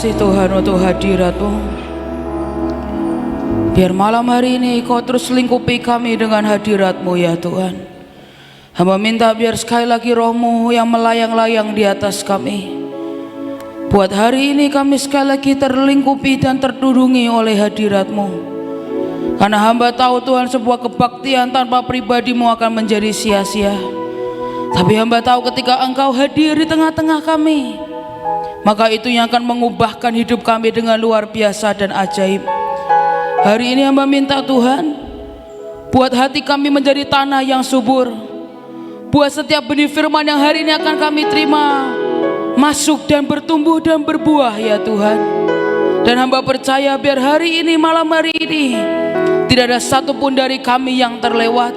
kasih Tuhan untuk hadirat-Mu. Biar malam hari ini Kau terus lingkupi kami dengan hadirat-Mu ya Tuhan. Hamba minta biar sekali lagi Roh-Mu yang melayang-layang di atas kami. Buat hari ini kami sekali lagi terlingkupi dan terdurungi oleh hadirat-Mu. Karena hamba tahu Tuhan, sebuah kebaktian tanpa pribadi-Mu akan menjadi sia-sia. Tapi hamba tahu ketika Engkau hadir di tengah-tengah kami, maka itu yang akan mengubahkan hidup kami dengan luar biasa dan ajaib. Hari ini hamba minta Tuhan, buat hati kami menjadi tanah yang subur. Buat setiap benih firman yang hari ini akan kami terima, masuk dan bertumbuh dan berbuah ya Tuhan. Dan hamba percaya biar hari ini, malam hari ini, tidak ada satupun dari kami yang terlewat.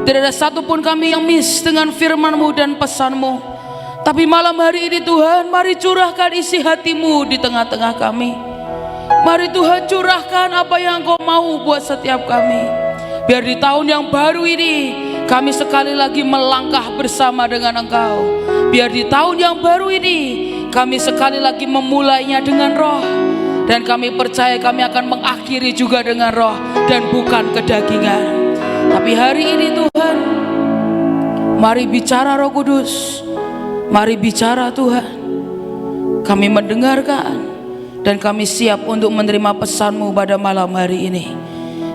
Tidak ada satupun kami yang miss dengan firman-Mu dan pesan-Mu. Tapi malam hari ini Tuhan, mari curahkan isi hati-Mu di tengah-tengah kami. Mari Tuhan curahkan apa yang Engkau mau buat setiap kami. Biar di tahun yang baru ini kami sekali lagi melangkah bersama dengan Engkau. Biar di tahun yang baru ini kami sekali lagi memulainya dengan Roh. Dan kami percaya kami akan mengakhiri juga dengan Roh dan bukan kedagingan. Tapi hari ini Tuhan, mari bicara Roh Kudus. Mari bicara Tuhan. Kami mendengarkan dan kami siap untuk menerima pesan-Mu pada malam hari ini.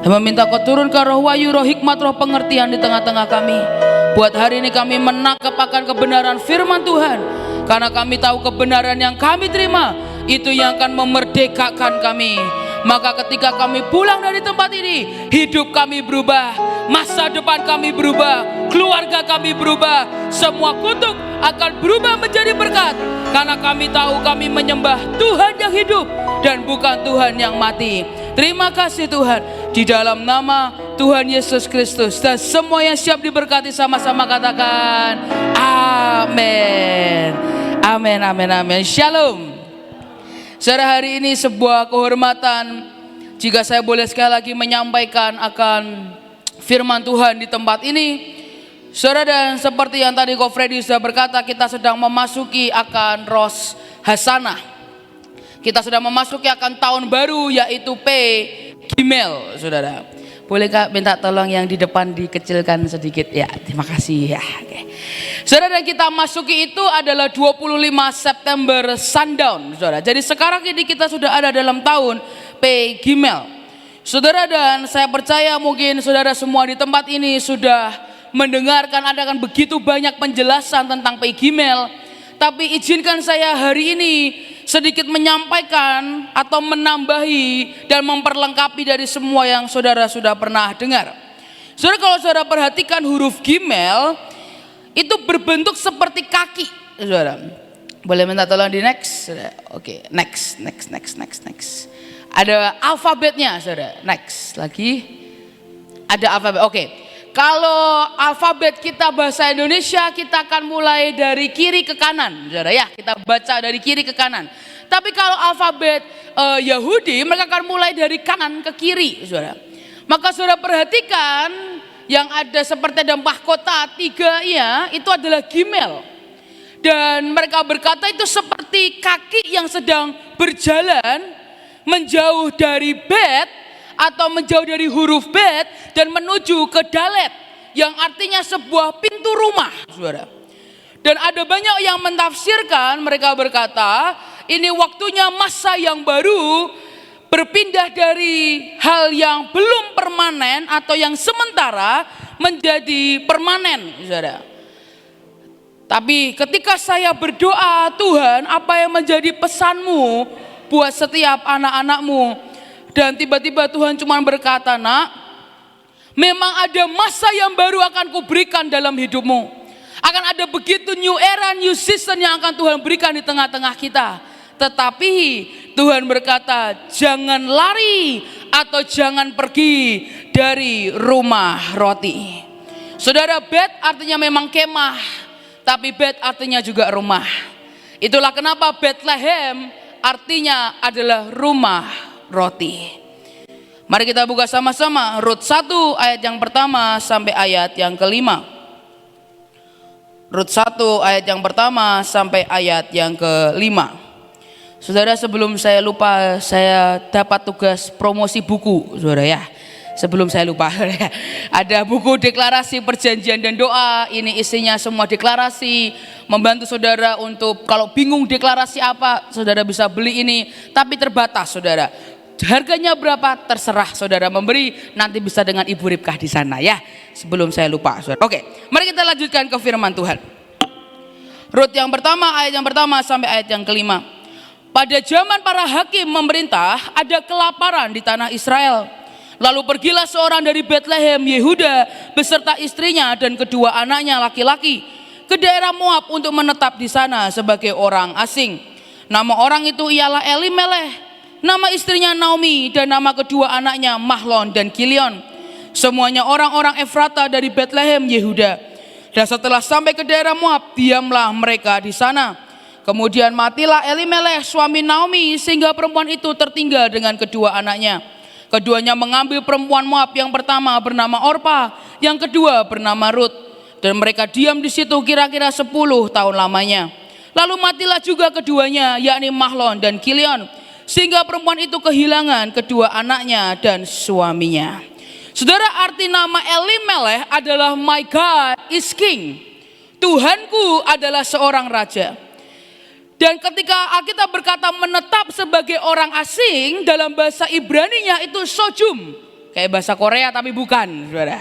Hamba minta Kau turunkan roh wahyu, roh hikmat, roh pengertian di tengah-tengah kami. Buat hari ini kami menangkap akan kebenaran firman Tuhan. Karena kami tahu kebenaran yang kami terima, itu yang akan memerdekakan kami. Maka ketika kami pulang dari tempat ini, hidup kami berubah, masa depan kami berubah, keluarga kami berubah, semua kutuk akan berubah menjadi berkat. Karena kami tahu kami menyembah Tuhan yang hidup dan bukan Tuhan yang mati. Terima kasih Tuhan, di dalam nama Tuhan Yesus Kristus. Dan semua yang siap diberkati sama-sama katakan amin. Amin, amin, amin. Shalom. Saudara, hari ini sebuah kehormatan jika saya boleh sekali lagi menyampaikan akan firman Tuhan di tempat ini. Saudara, dan seperti yang tadi Ko Freddy sudah berkata, kita sedang memasuki akan Rosh Hasanah. Kita sudah memasuki akan tahun baru, yaitu P Gimel, saudara. Boleh Kak minta tolong yang di depan dikecilkan sedikit ya, terima kasih ya. Oke. Saudara, kita masuki itu adalah 25 September sundown, saudara. Jadi sekarang ini kita sudah ada dalam tahun P Gimel, saudara. Dan saya percaya mungkin saudara semua di tempat ini sudah mendengarkan, ada kan begitu banyak penjelasan tentang P Gimel. Tapi izinkan saya hari ini sedikit menyampaikan atau menambahi dan memperlengkapi dari semua yang saudara sudah pernah dengar. Saudara, kalau saudara perhatikan huruf Gimel itu berbentuk seperti kaki, saudara. Boleh minta tolong di next? Oke, next. Ada alfabetnya, saudara. Next, lagi. Ada alfabet. Oke. Kalau alfabet kita bahasa Indonesia, kita akan mulai dari kiri ke kanan, saudara ya. Kita baca dari kiri ke kanan. Tapi kalau alfabet Yahudi, mereka akan mulai dari kanan ke kiri, saudara. Maka saudara perhatikan yang ada seperti ada mahkota 3 ya, itu adalah Gimel. Dan mereka berkata itu seperti kaki yang sedang berjalan menjauh dari Bet atau menjauh dari huruf Bet dan menuju ke Dalet, yang artinya sebuah pintu rumah, saudara. Dan ada banyak yang mentafsirkan, mereka berkata ini waktunya masa yang baru, berpindah dari hal yang belum permanen atau yang sementara menjadi permanen, saudara. Tapi ketika saya berdoa, Tuhan, apa yang menjadi pesan-Mu buat setiap anak-anak-Mu? Dan tiba-tiba Tuhan cuma berkata, nak, memang ada masa yang baru akan kuberikan dalam hidupmu. Akan ada begitu new era, new season yang akan Tuhan berikan di tengah-tengah kita. Tetapi Tuhan berkata, jangan lari atau jangan pergi dari rumah roti. Saudara, Bet artinya memang kemah, tapi Bet artinya juga rumah. Itulah kenapa Bethlehem artinya adalah rumah roti. Mari kita buka sama-sama Rut 1 ayat yang pertama sampai ayat yang kelima. Rut 1 ayat yang pertama sampai ayat yang kelima. Saudara, sebelum saya lupa, saya dapat tugas promosi buku, saudara ya. Sebelum saya lupa, ada buku deklarasi perjanjian dan doa. Ini isinya semua deklarasi, membantu saudara untuk kalau bingung deklarasi apa, saudara bisa beli ini. Tapi terbatas, saudara. Harganya berapa terserah saudara memberi, nanti bisa dengan Ibu Ripkah di sana ya. Sebelum saya lupa, saudara. Oke, mari kita lanjutkan ke firman Tuhan. Rut yang pertama, ayat yang pertama sampai ayat yang kelima. Pada zaman para hakim memerintah, ada kelaparan di tanah Israel. Lalu pergilah seorang dari Betlehem, Yehuda, beserta istrinya dan kedua anaknya laki-laki ke daerah Moab untuk menetap di sana sebagai orang asing. Nama orang itu ialah Elimeleh, nama istrinya Naomi, dan nama kedua anaknya Mahlon dan Kilion. Semuanya orang-orang Efrata dari Betlehem, Yehuda. Dan setelah sampai ke daerah Moab, diamlah mereka di sana. Kemudian matilah Elimeleh suami Naomi, sehingga perempuan itu tertinggal dengan kedua anaknya. Keduanya mengambil perempuan Moab, yang pertama bernama Orpa, yang kedua bernama Rut, dan mereka diam di situ kira-kira 10 tahun lamanya. Lalu matilah juga keduanya, yakni Mahlon dan Kilion, sehingga perempuan itu kehilangan kedua anaknya dan suaminya. Saudara, arti nama Elimeleh adalah my God is king. Tuhanku adalah seorang raja. Dan ketika Alkitab berkata menetap sebagai orang asing, dalam bahasa Ibraninya itu sojum. Kayak bahasa Korea tapi bukan, saudara.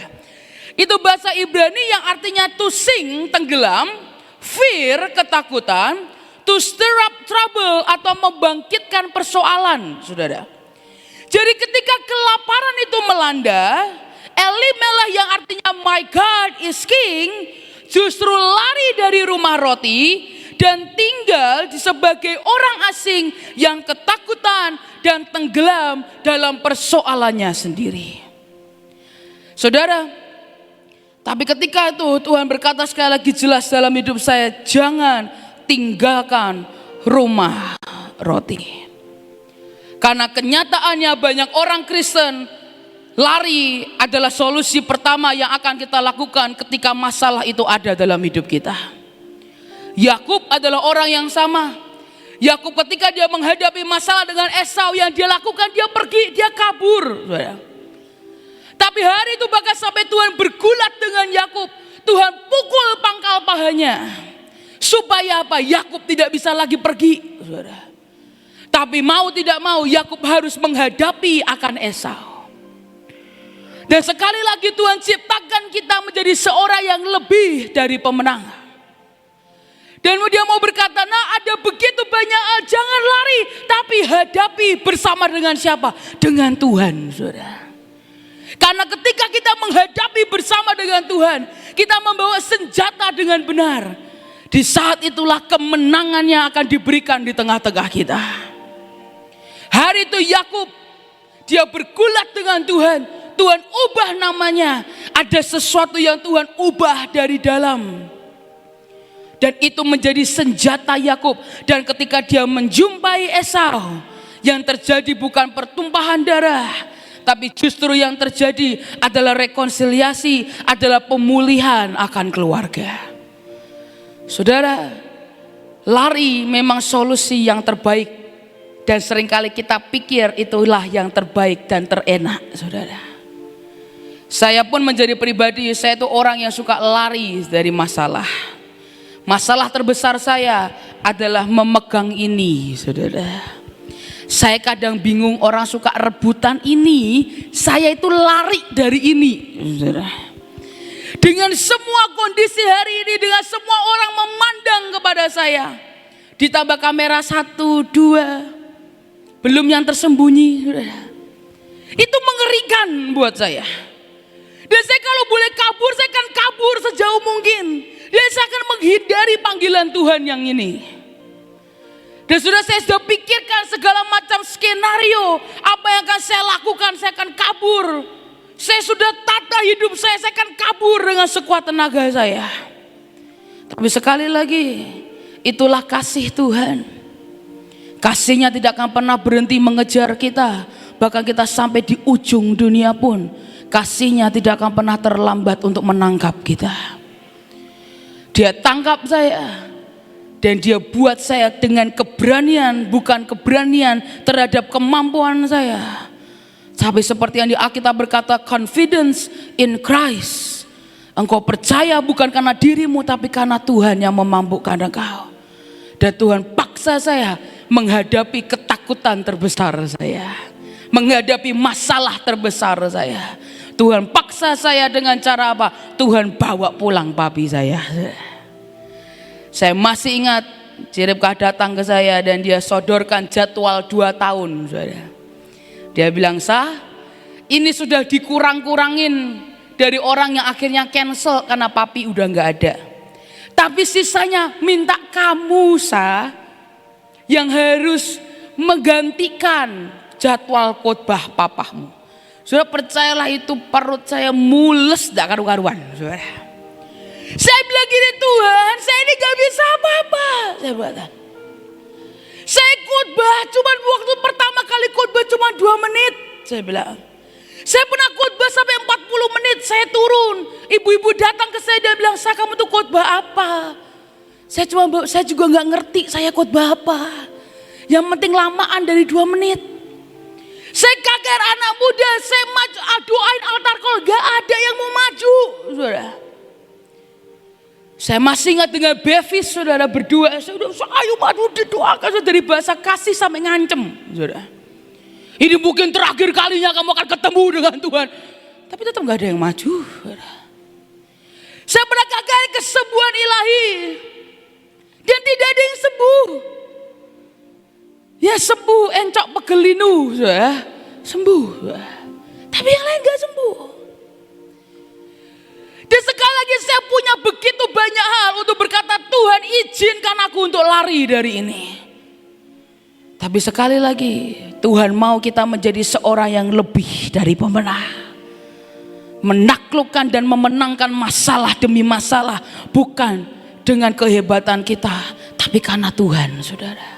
Itu bahasa Ibrani yang artinya to sink, tenggelam, fear, ketakutan, to stir up trouble, atau membangkitkan persoalan, saudara. Jadi ketika kelaparan itu melanda, Elimeleh yang artinya my God is king, justru lari dari rumah roti dan tinggal sebagai orang asing yang ketakutan dan tenggelam dalam persoalannya sendiri. Saudara, tapi ketika itu Tuhan berkata sekali lagi jelas dalam hidup saya, jangan tinggalkan rumah roti. Karena kenyataannya banyak orang Kristen lari adalah solusi pertama yang akan kita lakukan ketika masalah itu ada dalam hidup kita. Yakub adalah orang yang sama. Yakub ketika dia menghadapi masalah dengan Esau, yang dia lakukan dia pergi, dia kabur. Tapi hari itu bahkan sampai Tuhan bergulat dengan Yakub. Tuhan pukul pangkal pahanya supaya apa? Yakub tidak bisa lagi pergi. Tapi mau tidak mau Yakub harus menghadapi akan Esau. Dan sekali lagi Tuhan ciptakan kita menjadi seorang yang lebih dari pemenang. Dan dia mau berkata, nah ada begitu banyak hal, jangan lari, tapi hadapi bersama dengan siapa? Dengan Tuhan, saudara. Karena ketika kita menghadapi bersama dengan Tuhan, kita membawa senjata dengan benar. Di saat itulah kemenangannya akan diberikan di tengah-tengah kita. Hari itu Yakub, dia bergulat dengan Tuhan. Tuhan ubah namanya. Ada sesuatu yang Tuhan ubah dari dalam. Dan itu menjadi senjata Yakub. Dan ketika dia menjumpai Esau, yang terjadi bukan pertumpahan darah, tapi justru yang terjadi adalah rekonsiliasi, adalah pemulihan akan keluarga. Saudara, lari memang solusi yang terbaik. Dan seringkali kita pikir itulah yang terbaik dan terenak, saudara. Saya pun menjadi pribadi, saya itu orang yang suka lari dari masalah. Masalah terbesar saya adalah memegang ini, saudara. Saya kadang bingung, orang suka rebutan ini, saya itu lari dari ini, saudara. Dengan semua kondisi hari ini, dengan semua orang memandang kepada saya, ditambah kamera 1, 2, belum yang tersembunyi, saudara. Itu mengerikan buat saya. Dan saya kalau boleh kabur, saya akan kabur sejauh mungkin. Dan saya akan menghindari panggilan Tuhan yang ini. Dan sudah saya pikirkan segala macam skenario, apa yang akan saya lakukan, saya akan kabur. Saya sudah tata hidup saya akan kabur dengan sekuat tenaga saya. Tapi sekali lagi, itulah kasih Tuhan. Kasihnya tidak akan pernah berhenti mengejar kita. Bahkan kita sampai di ujung dunia pun, kasihnya tidak akan pernah terlambat untuk menangkap kita. Dia tangkap saya, Dan dia buat saya dengan keberanian, bukan keberanian terhadap kemampuan saya. Tapi seperti yang di Alkitab berkata, confidence in Christ. Engkau percaya bukan karena dirimu, tapi karena Tuhan yang memampukan engkau. Dan Tuhan paksa saya menghadapi ketakutan terbesar saya, menghadapi masalah terbesar saya. Tuhan paksa saya dengan cara apa? Tuhan bawa pulang papi saya. Saya masih ingat Jiripkah datang ke saya dan dia sodorkan jadwal 2 tahun. Saudara. Dia bilang, Sah, ini sudah dikurang-kurangin dari orang yang akhirnya cancel karena papi udah nggak ada. Tapi sisanya minta kamu, Sah, yang harus menggantikan jadwal khotbah papahmu. Saudara, percayalah, itu perut saya mules gak karu-karuan. Saudara, saya bilang gini, Tuhan, saya ini gak bisa apa-apa. Saya khotbah cuma waktu pertama kali khotbah cuma 2 menit. Saya bilang, saya pernah khotbah sampai 40 menit. Saya turun, ibu-ibu datang ke saya dan bilang, Sah, kamu tuh khotbah apa? Saya juga nggak ngerti saya khotbah apa. Yang penting lamaan dari 2 menit. Saya kaget, anak muda, saya maju doain altar call, gak ada yang mau maju, saudara. Saya masih ingat dengan Bevis, saudara, berdua. Saya udah, ayo maju didoakan, saudara, dari bahasa kasih sampai ngancem, saudara. Ini mungkin terakhir kalinya kamu akan ketemu dengan Tuhan. Tapi tetap gak ada yang maju, saudara. Saya pernah kaget kesembuhan ilahi. Dan tidak ada yang sembuh. Ya sembuh, encok pegelinu, saudara. Sembuh, saudara. Tapi yang lain gak sembuh. Dan sekali lagi saya punya begitu banyak hal untuk berkata, Tuhan izinkan aku untuk lari dari ini. Tapi sekali lagi Tuhan mau kita menjadi seorang yang lebih dari pemenang. Menaklukkan dan memenangkan masalah demi masalah. Bukan dengan kehebatan kita, tapi karena Tuhan, saudara.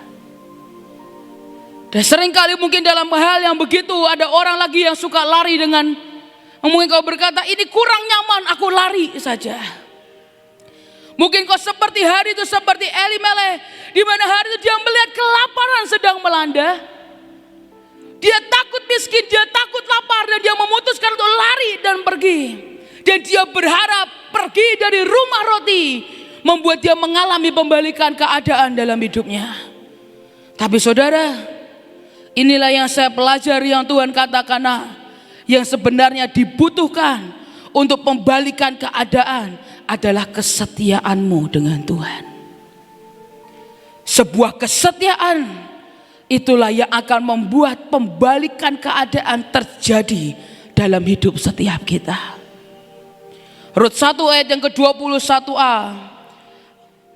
Dan seringkali mungkin dalam hal yang begitu ada orang lagi yang suka lari dengan, mungkin kau berkata, ini kurang nyaman, aku lari saja. Mungkin kau seperti hari itu, seperti Elimelech, di mana hari itu dia melihat kelaparan sedang melanda. Dia takut miskin, dia takut lapar, dan dia memutuskan untuk lari dan pergi. Dan dia berharap pergi dari rumah roti membuat dia mengalami pembalikan keadaan dalam hidupnya. Tapi saudara, inilah yang saya pelajari, yang Tuhan katakan, yang sebenarnya dibutuhkan untuk membalikan keadaan adalah kesetiaanmu dengan Tuhan. Sebuah kesetiaan itulah yang akan membuat pembalikan keadaan terjadi dalam hidup setiap kita. Rut 1 ayat yang ke-21a.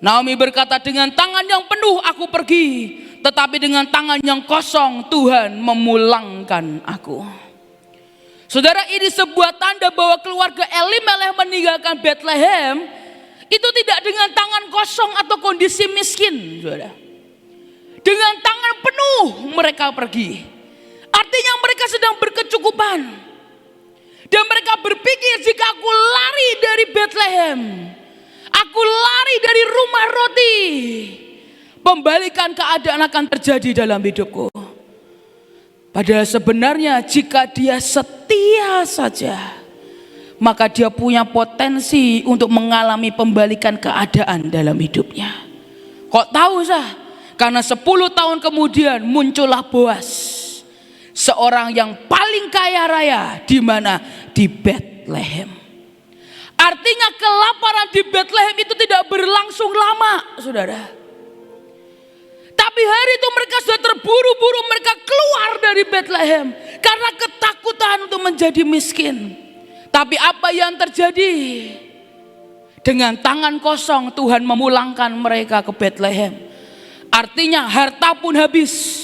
Naomi berkata, dengan tangan yang penuh aku pergi, tetapi dengan tangan yang kosong Tuhan memulangkan aku. Saudara, ini sebuah tanda bahwa keluarga Elimelech meninggalkan Bethlehem itu tidak dengan tangan kosong atau kondisi miskin, saudara. Dengan tangan penuh mereka pergi. Artinya mereka sedang berkecukupan. Dan mereka berpikir, jika aku lari dari Bethlehem, aku lari dari rumah roti, pembalikan keadaan akan terjadi dalam hidupku. Padahal sebenarnya jika dia setia saja, maka dia punya potensi untuk mengalami pembalikan keadaan dalam hidupnya. Kok tahu, Sah? Karena 10 tahun kemudian muncullah Boas, seorang yang paling kaya raya di mana? Di Bethlehem. Artinya kelaparan di Bethlehem itu tidak berlangsung lama, saudara. Tapi hari itu mereka sudah terburu-buru, mereka keluar dari Bethlehem karena ketakutan untuk menjadi miskin. Tapi apa yang terjadi? Dengan tangan kosong Tuhan memulangkan mereka ke Bethlehem. Artinya harta pun habis,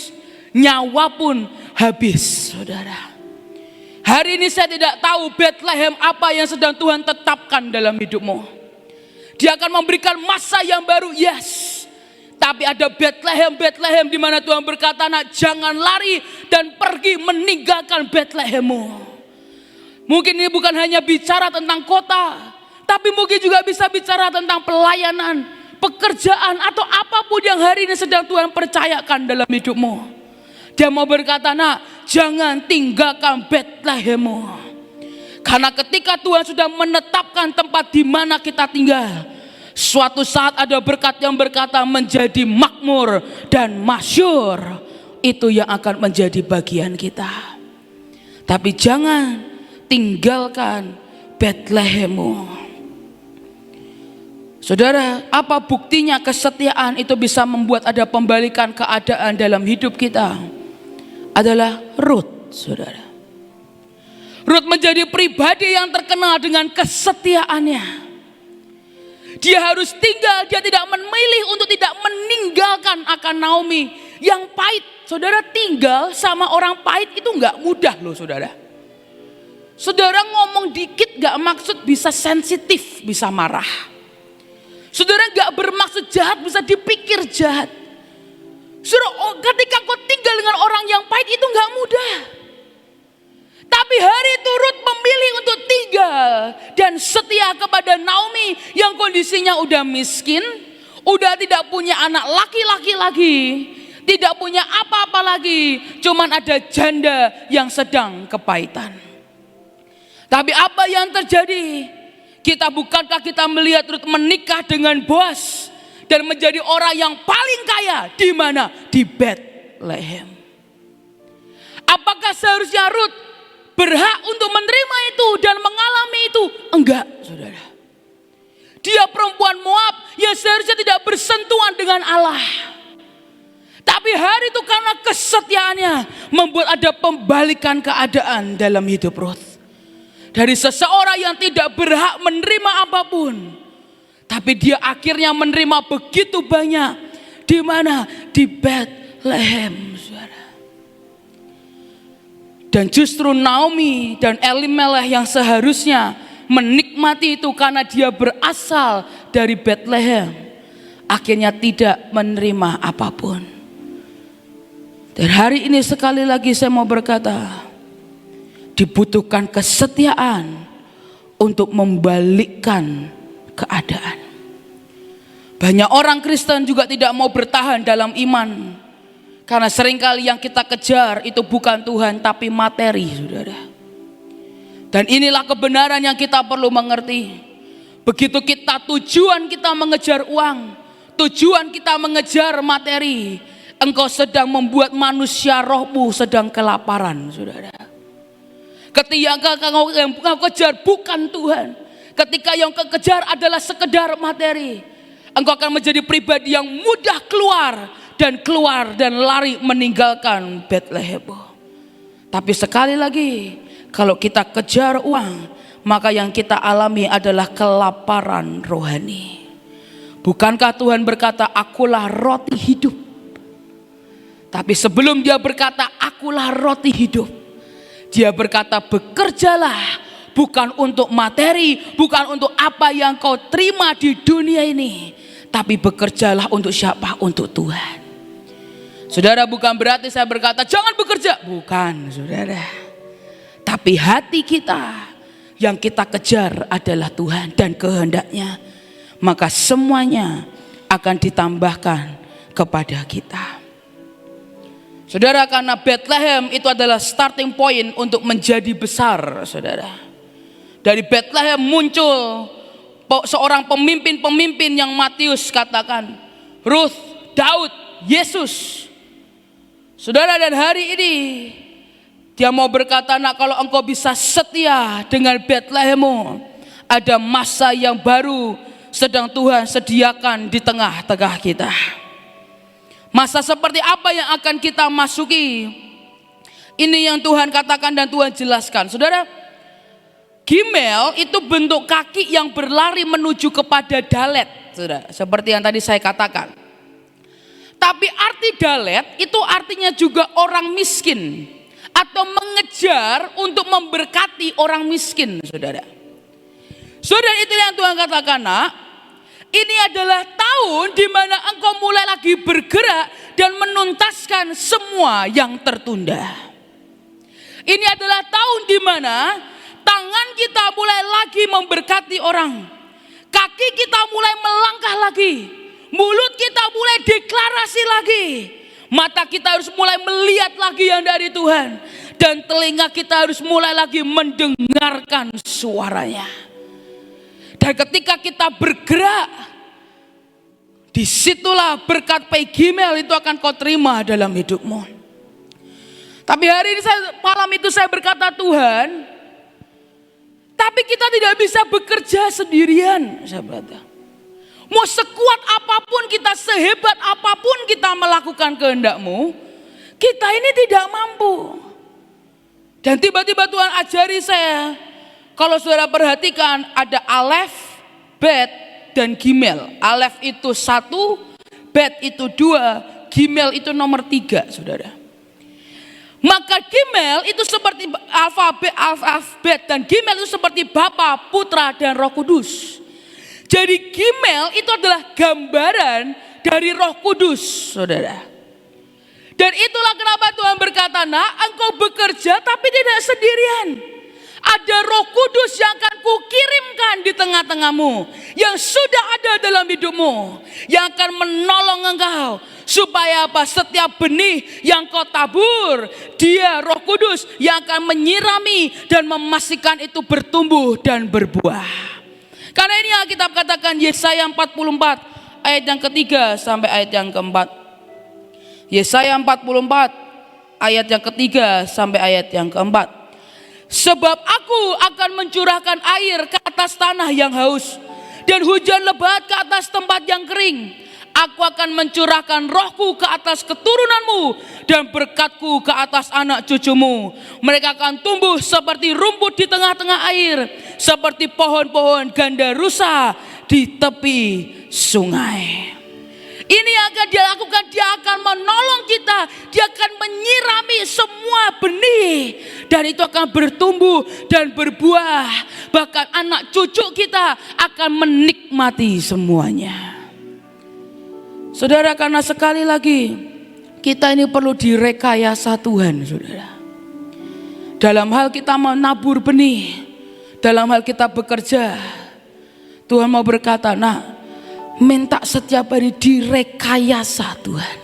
nyawa pun habis, saudara. Hari ini saya tidak tahu Bethlehem apa yang sedang Tuhan tetapkan dalam hidupmu. Dia akan memberikan masa yang baru, yes. Tapi ada Bethlehem di mana Tuhan berkata, nak, jangan lari dan pergi meninggalkan Bethlehemmu. Mungkin ini bukan hanya bicara tentang kota, tapi mungkin juga bisa bicara tentang pelayanan, pekerjaan, atau apapun yang hari ini sedang Tuhan percayakan dalam hidupmu. Dia mau berkata, nak, jangan tinggalkan Betlehemmu. Karena ketika Tuhan sudah menetapkan tempat di mana kita tinggal, suatu saat ada berkat yang berkata menjadi makmur dan masyhur, itu yang akan menjadi bagian kita. Tapi jangan tinggalkan Betlehemmu. Saudara, apa buktinya kesetiaan itu bisa membuat ada pembalikan keadaan dalam hidup kita? Adalah Rut, saudara. Rut menjadi pribadi yang terkenal dengan kesetiaannya. Dia harus tinggal, dia tidak memilih untuk tidak meninggalkan akan Naomi yang pahit. Saudara, tinggal sama orang pahit itu nggak mudah loh, saudara. Saudara ngomong dikit gak maksud bisa sensitif, bisa marah. Saudara gak bermaksud jahat bisa dipikir jahat. Saudara, ketika kau tinggal dengan orang yang pahit itu gak mudah. Tapi hari itu Rut memilih untuk tinggal dan setia kepada Naomi yang kondisinya udah miskin, udah tidak punya anak laki-laki lagi, tidak punya apa-apa lagi, cuman ada janda yang sedang kepahitan. Tapi apa yang terjadi? Bukankah kita melihat Rut menikah dengan Boaz dan menjadi orang yang paling kaya di mana? Di Betlehem. Apakah seharusnya Rut berhak untuk menerima itu dan mengalami itu? Enggak, saudara. Dia perempuan Moab yang seharusnya tidak bersentuhan dengan Allah. Tapi hari itu karena kesetiaannya membuat ada pembalikan keadaan dalam hidup Rut. Dari seseorang yang tidak berhak menerima apapun, tapi dia akhirnya menerima begitu banyak. Di mana? Di Betlehem, saudara. Dan justru Naomi dan Elimelech yang seharusnya menikmati itu karena dia berasal dari Betlehem, akhirnya tidak menerima apapun. Dan hari ini sekali lagi saya mau berkata, dibutuhkan kesetiaan untuk membalikkan keadaan. Banyak orang Kristen juga tidak mau bertahan dalam iman, karena seringkali yang kita kejar itu bukan Tuhan tapi materi, saudara. Dan inilah kebenaran yang kita perlu mengerti. Begitu tujuan kita mengejar uang, tujuan kita mengejar materi, engkau sedang membuat manusia rohmu sedang kelaparan, saudara. Ketika yang kau kejar bukan Tuhan, ketika yang kau kejar adalah sekedar materi, engkau akan menjadi pribadi yang mudah keluar dan lari meninggalkan Betlehem. Tapi sekali lagi, kalau kita kejar uang, maka yang kita alami adalah kelaparan rohani. Bukankah Tuhan berkata, akulah roti hidup? Tapi sebelum dia berkata, akulah roti hidup, dia berkata, bekerjalah bukan untuk materi, bukan untuk apa yang kau terima di dunia ini, tapi bekerjalah untuk siapa? Untuk Tuhan. Saudara, bukan berarti saya berkata jangan bekerja, bukan, saudara. Tapi hati kita yang kita kejar adalah Tuhan dan kehendaknya, maka semuanya akan ditambahkan kepada kita. Saudara, karena Betlehem itu adalah starting point untuk menjadi besar, saudara. Dari Betlehem muncul seorang pemimpin-pemimpin yang Matius katakan, Ruth, Daud, Yesus. Saudara, dan hari ini dia mau berkata, nak, kalau engkau bisa setia dengan Betlehemmu, ada masa yang baru sedang Tuhan sediakan di tengah-tengah kita. Masa seperti apa yang akan kita masuki? Ini yang Tuhan katakan dan Tuhan jelaskan. Saudara, Gimel itu bentuk kaki yang berlari menuju kepada Dalet, saudara, seperti yang tadi saya katakan. Tapi arti Dalet itu artinya juga orang miskin atau mengejar untuk memberkati orang miskin, saudara. Saudara, itu yang Tuhan katakan, nak, ini adalah tahun di mana engkau mulai lagi bergerak dan menuntaskan semua yang tertunda. Ini adalah tahun di mana tangan kita mulai lagi memberkati orang. Kaki kita mulai melangkah lagi. mulut kita mulai deklarasi lagi. Mata kita harus mulai melihat lagi yang dari Tuhan. Dan telinga kita harus mulai lagi mendengarkan suaranya. Dan ketika kita bergerak, disitulah berkat Pegimel itu akan kau terima dalam hidupmu. Tapi hari ini malam itu saya berkata, Tuhan, tapi kita tidak bisa bekerja sendirian, sahabat. Mau sekuat apapun kita, sehebat apapun kita melakukan kehendak-Mu, kita ini tidak mampu. Dan tiba-tiba Tuhan ajari saya, kalau saudara perhatikan ada alef, bet, dan gimel. Alef itu 1, bet itu 2, gimel itu nomor 3, saudara. Maka gimel itu seperti alfabet, dan gimel itu seperti Bapa, Putra, dan Roh Kudus. Jadi gimel itu adalah gambaran dari Roh Kudus, saudara. Dan itulah kenapa Tuhan berkata, nak, engkau bekerja tapi tidak sendirian. Ada Roh Kudus yang akan kukirimkan di tengah-tengahmu, yang sudah ada dalam hidupmu, yang akan menolong engkau. Supaya apa? Setiap benih yang kau tabur, Dia Roh Kudus yang akan menyirami dan memastikan itu bertumbuh dan berbuah. Karena ini Alkitab katakan Yesaya 44 ayat yang ketiga sampai ayat yang keempat. Yesaya 44 ayat yang ketiga sampai ayat yang keempat. Sebab aku akan mencurahkan air ke atas tanah yang haus, dan hujan lebat ke atas tempat yang kering. Aku akan mencurahkan rohku ke atas keturunanmu dan berkatku ke atas anak cucumu. Mereka akan tumbuh seperti rumput di tengah-tengah air, seperti pohon-pohon ganda rusa di tepi sungai. Ini yang akan Dia lakukan, Dia akan menolong kita, Dia akan menyirami semua benih, dan itu akan bertumbuh dan berbuah. Bahkan anak cucu kita akan menikmati semuanya. Saudara, karena sekali lagi kita ini perlu direkayasa Tuhan, saudara. Dalam hal kita menabur benih, dalam hal kita bekerja, Tuhan mau berkata, nah, minta setiap hari direkayasa Tuhan.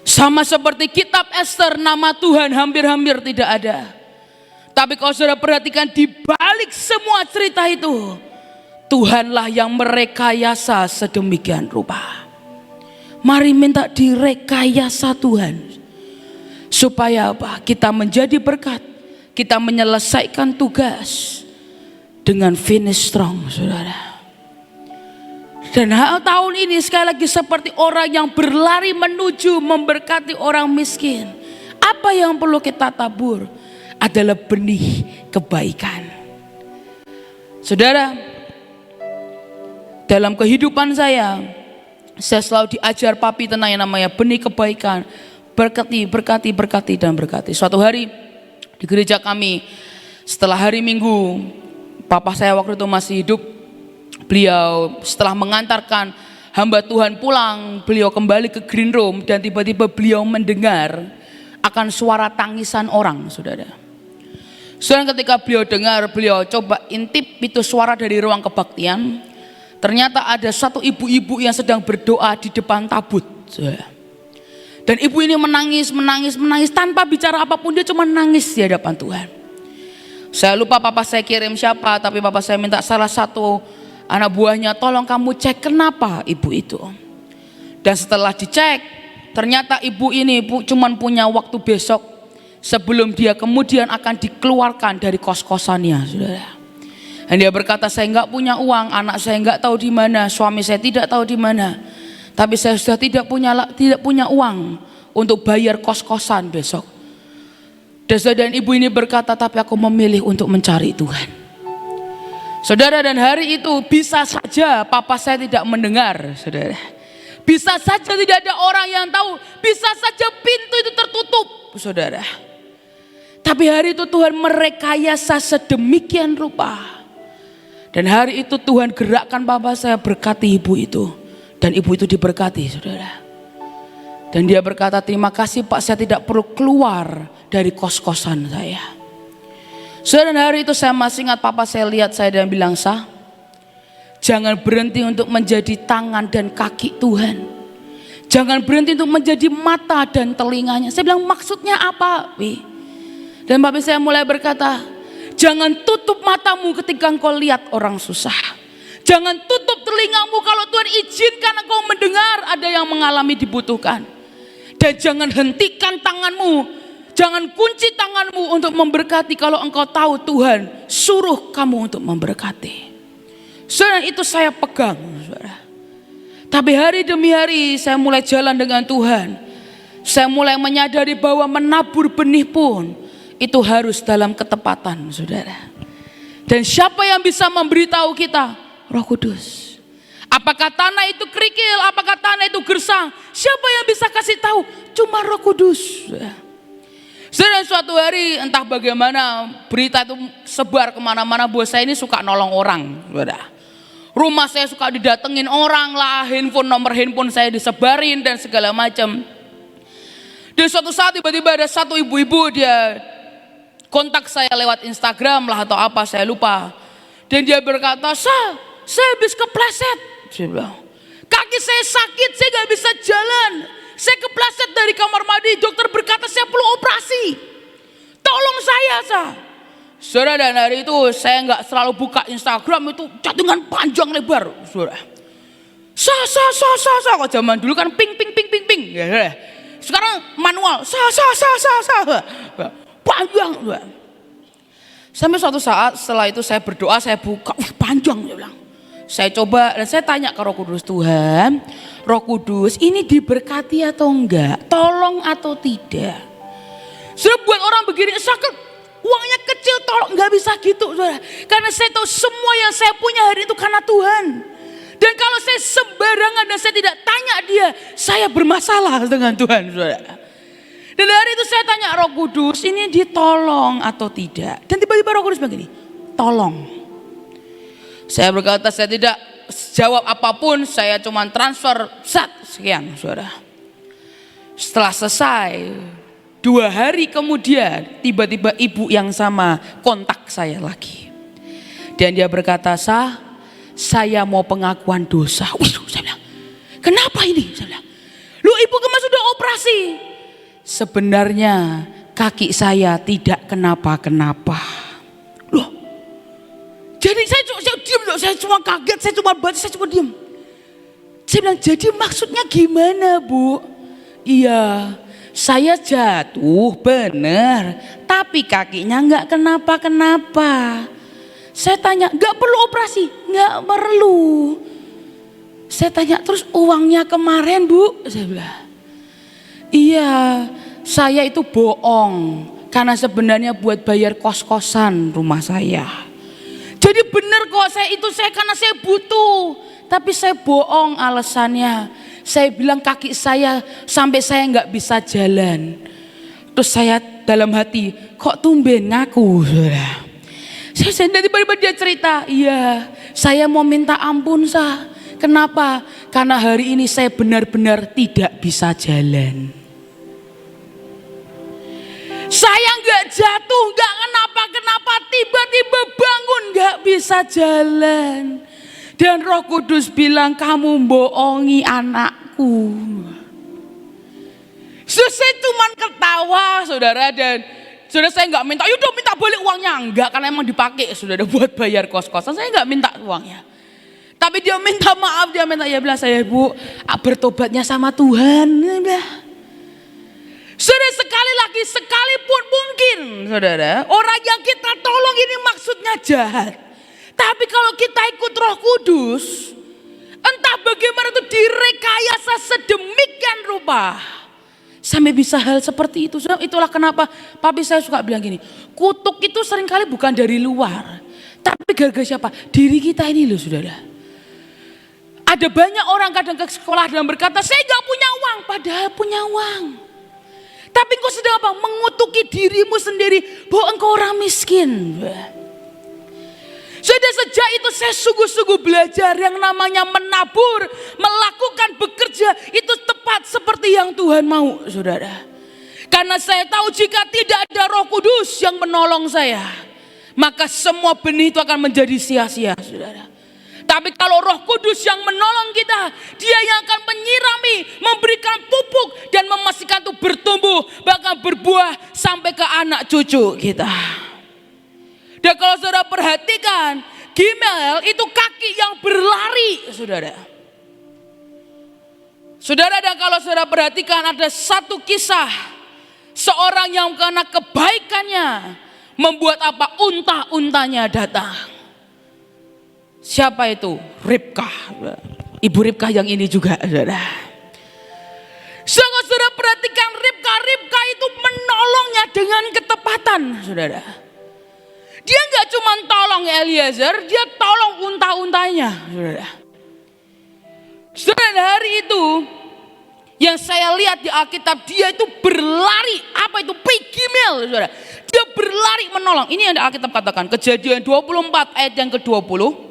Sama seperti kitab Ester, nama Tuhan hampir-hampir tidak ada. Tapi kalau saudara perhatikan di balik semua cerita itu, Tuhanlah yang merekayasa sedemikian rupa. Mari minta direkayasa Tuhan. Supaya apa? Kita menjadi berkat. Kita menyelesaikan tugas dengan finish strong, saudara. Dan tahun ini sekali lagi seperti orang yang berlari menuju memberkati orang miskin. Apa yang perlu kita tabur adalah benih kebaikan. Saudara, dalam kehidupan saya selalu diajar papi tentang yang namanya benih kebaikan. Berkati, berkati, berkati, dan berkati. Suatu hari di gereja kami, setelah hari Minggu, papa saya waktu itu masih hidup. Beliau setelah mengantarkan hamba Tuhan pulang, beliau kembali ke green room, dan tiba-tiba beliau mendengar akan suara tangisan orang, saudara. Saudara, ketika beliau dengar, beliau coba intip itu suara dari ruang kebaktian. Ternyata ada satu ibu-ibu yang sedang berdoa di depan tabut, saudara. Dan ibu ini menangis tanpa bicara apapun, dia cuma nangis di hadapan Tuhan. Saya lupa papa saya kirim siapa, tapi papa saya minta salah satu anak buahnya, tolong kamu cek kenapa ibu itu. Dan setelah dicek, ternyata ibu ini cuma punya waktu besok sebelum dia kemudian akan dikeluarkan dari kos-kosannya, saudara. Dan dia berkata, saya nggak punya uang, anak saya nggak tahu di mana, suami saya tidak tahu di mana. Tapi saya sudah tidak punya uang untuk bayar kos-kosan besok. Dan ibu ini berkata, tapi aku memilih untuk mencari Tuhan. Saudara, dan hari itu bisa saja papa saya tidak mendengar, saudara. Bisa saja tidak ada orang yang tahu, bisa saja pintu itu tertutup, saudara. Tapi hari itu Tuhan merekayasa sedemikian rupa. Dan hari itu Tuhan gerakkan papa saya berkati ibu itu. Dan ibu itu diberkati, saudara. Dan dia berkata, terima kasih Pak, saya tidak perlu keluar dari kos-kosan saya. Saudara, hari itu saya masih ingat papa saya lihat saya dan bilang, Sah, Jangan berhenti untuk menjadi tangan dan kaki Tuhan. Jangan berhenti untuk menjadi mata dan telinganya. Saya bilang maksudnya apa? Dan Bapak saya mulai berkata, jangan tutup matamu ketika engkau lihat orang susah. Jangan tutup telingamu kalau Tuhan izinkan engkau mendengar ada yang mengalami dibutuhkan. Dan jangan hentikan tanganmu. Jangan kunci tanganmu untuk memberkati kalau engkau tahu Tuhan suruh kamu untuk memberkati. Saudara, itu saya pegang, saudara. Tapi hari demi hari saya mulai jalan dengan Tuhan. Saya mulai menyadari bahwa menabur benih pun itu harus dalam ketepatan, saudara. Dan siapa yang bisa memberitahu kita? Roh Kudus. Apakah tanah itu kerikil? Apakah tanah itu gersang? Siapa yang bisa kasih tahu? Cuma Roh Kudus. Saudara, suatu hari entah bagaimana berita itu sebar kemana-mana bahwa saya ini suka nolong orang, saudara. Rumah saya suka didatengin orang lah, nomor handphone saya disebarin dan segala macam. Dan suatu saat tiba-tiba ada satu ibu-ibu, dia kontak saya lewat Instagram lah atau apa, saya lupa. Dan dia berkata, saya habis kepleset. Saya bilang, kaki saya sakit, saya gak bisa jalan. Saya kepleset dari kamar mandi, dokter berkata saya perlu operasi. Tolong saya. Saudara, dan hari itu saya nggak selalu buka Instagram itu chattingan panjang lebar, saudara. Kok zaman dulu kan ping. Ya, sekarang manual, panjang. Sampai suatu saat setelah itu saya berdoa, saya buka, panjang, dia bilang. Saya coba dan saya tanya ke Roh Kudus, Tuhan, Roh Kudus ini diberkati atau enggak? Tolong atau tidak? Sudah buat orang begini sakit. Uangnya kecil, tolong, nggak bisa gitu, saudara. Karena saya tahu semua yang saya punya hari itu karena Tuhan. Dan kalau saya sembarangan dan saya tidak tanya dia, saya bermasalah dengan Tuhan, saudara. Dan hari itu saya tanya Roh Kudus, ini ditolong atau tidak? Dan tiba-tiba Roh Kudus begini, tolong. Saya berkata saya tidak jawab apapun, saya cuma transfer sekian, saudara. Setelah selesai, 2 hari kemudian tiba-tiba ibu yang sama kontak saya lagi. Dan dia berkata, saya mau pengakuan dosa. Saya bilang, kenapa ini? Saya bilang, lu ibu kemarin sudah operasi. Sebenarnya kaki saya tidak kenapa-kenapa. Loh, jadi saya diam, saya cuma kaget, saya cuma baca, saya cuma diam. Saya bilang, jadi maksudnya gimana, Bu? Iya, saya jatuh bener, tapi kakinya nggak kenapa-kenapa. Saya tanya, nggak perlu operasi? Nggak perlu. Saya tanya, terus uangnya kemarin, Bu? Saya bilang, iya, saya itu bohong karena sebenarnya buat bayar kos-kosan rumah saya. Jadi bener kok karena saya butuh, tapi saya bohong alasannya. Saya bilang kaki saya sampai saya nggak bisa jalan. Terus saya dalam hati, kok tumben ngaku, saudara. Saya tiba-tiba dia cerita, iya, saya mau minta ampun, Kenapa? Karena hari ini saya benar-benar tidak bisa jalan. Saya nggak jatuh, nggak kenapa-kenapa, tiba-tiba bangun nggak bisa jalan. Dan Roh Kudus bilang, kamu bohongi anakku. Saya cuma ketawa, saudara, dan saudara saya nggak minta, yaudah minta balik uangnya, enggak, karena emang dipakai saudara buat bayar kos-kosan. Saya nggak minta uangnya. Tapi dia minta maaf, dia minta, ya bilang saya, Bu, bertobatnya sama Tuhan. Saudara, sekali lagi, sekalipun mungkin, saudara, orang yang kita tolong ini maksudnya jahat. Tapi kalau kita ikut Roh Kudus, entah bagaimana itu direkayasa sedemikian rupa, sampai bisa hal seperti itu. Itulah kenapa papi saya suka bilang gini, kutuk itu seringkali bukan dari luar, tapi gara-gara siapa? Diri kita ini loh, saudara. Ada banyak orang kadang ke sekolah dan berkata, saya gak punya uang, padahal punya uang. Tapi engkau sedang apa? Mengutuki dirimu sendiri bahwa engkau orang miskin. Sudah sejak itu saya sungguh-sungguh belajar yang namanya menabur, melakukan bekerja itu tepat seperti yang Tuhan mau, saudara. Karena saya tahu jika tidak ada Roh Kudus yang menolong saya, maka semua benih itu akan menjadi sia-sia, saudara. Tapi kalau Roh Kudus yang menolong kita, Dia yang akan menyirami, memberikan pupuk dan memastikan itu bertumbuh, bahkan berbuah sampai ke anak cucu kita. Dan kalau saudara perhatikan, Gimel itu kaki yang berlari, saudara. Saudara, dan kalau saudara perhatikan ada satu kisah seorang yang karena kebaikannya membuat apa? Unta-untanya datang. Siapa itu? Ribka. Ibu Ribka yang ini juga, saudara. Saudara perhatikan Ribka itu menolongnya dengan ketepatan, saudara. Dia nggak cuma tolong Eliezer, dia tolong unta-untanya, saudara. Saudara, hari itu yang saya lihat di Alkitab, dia itu berlari, apa itu? Gimel, saudara. Dia berlari menolong. Ini yang di Alkitab katakan, Kejadian 24 ayat yang ke-20.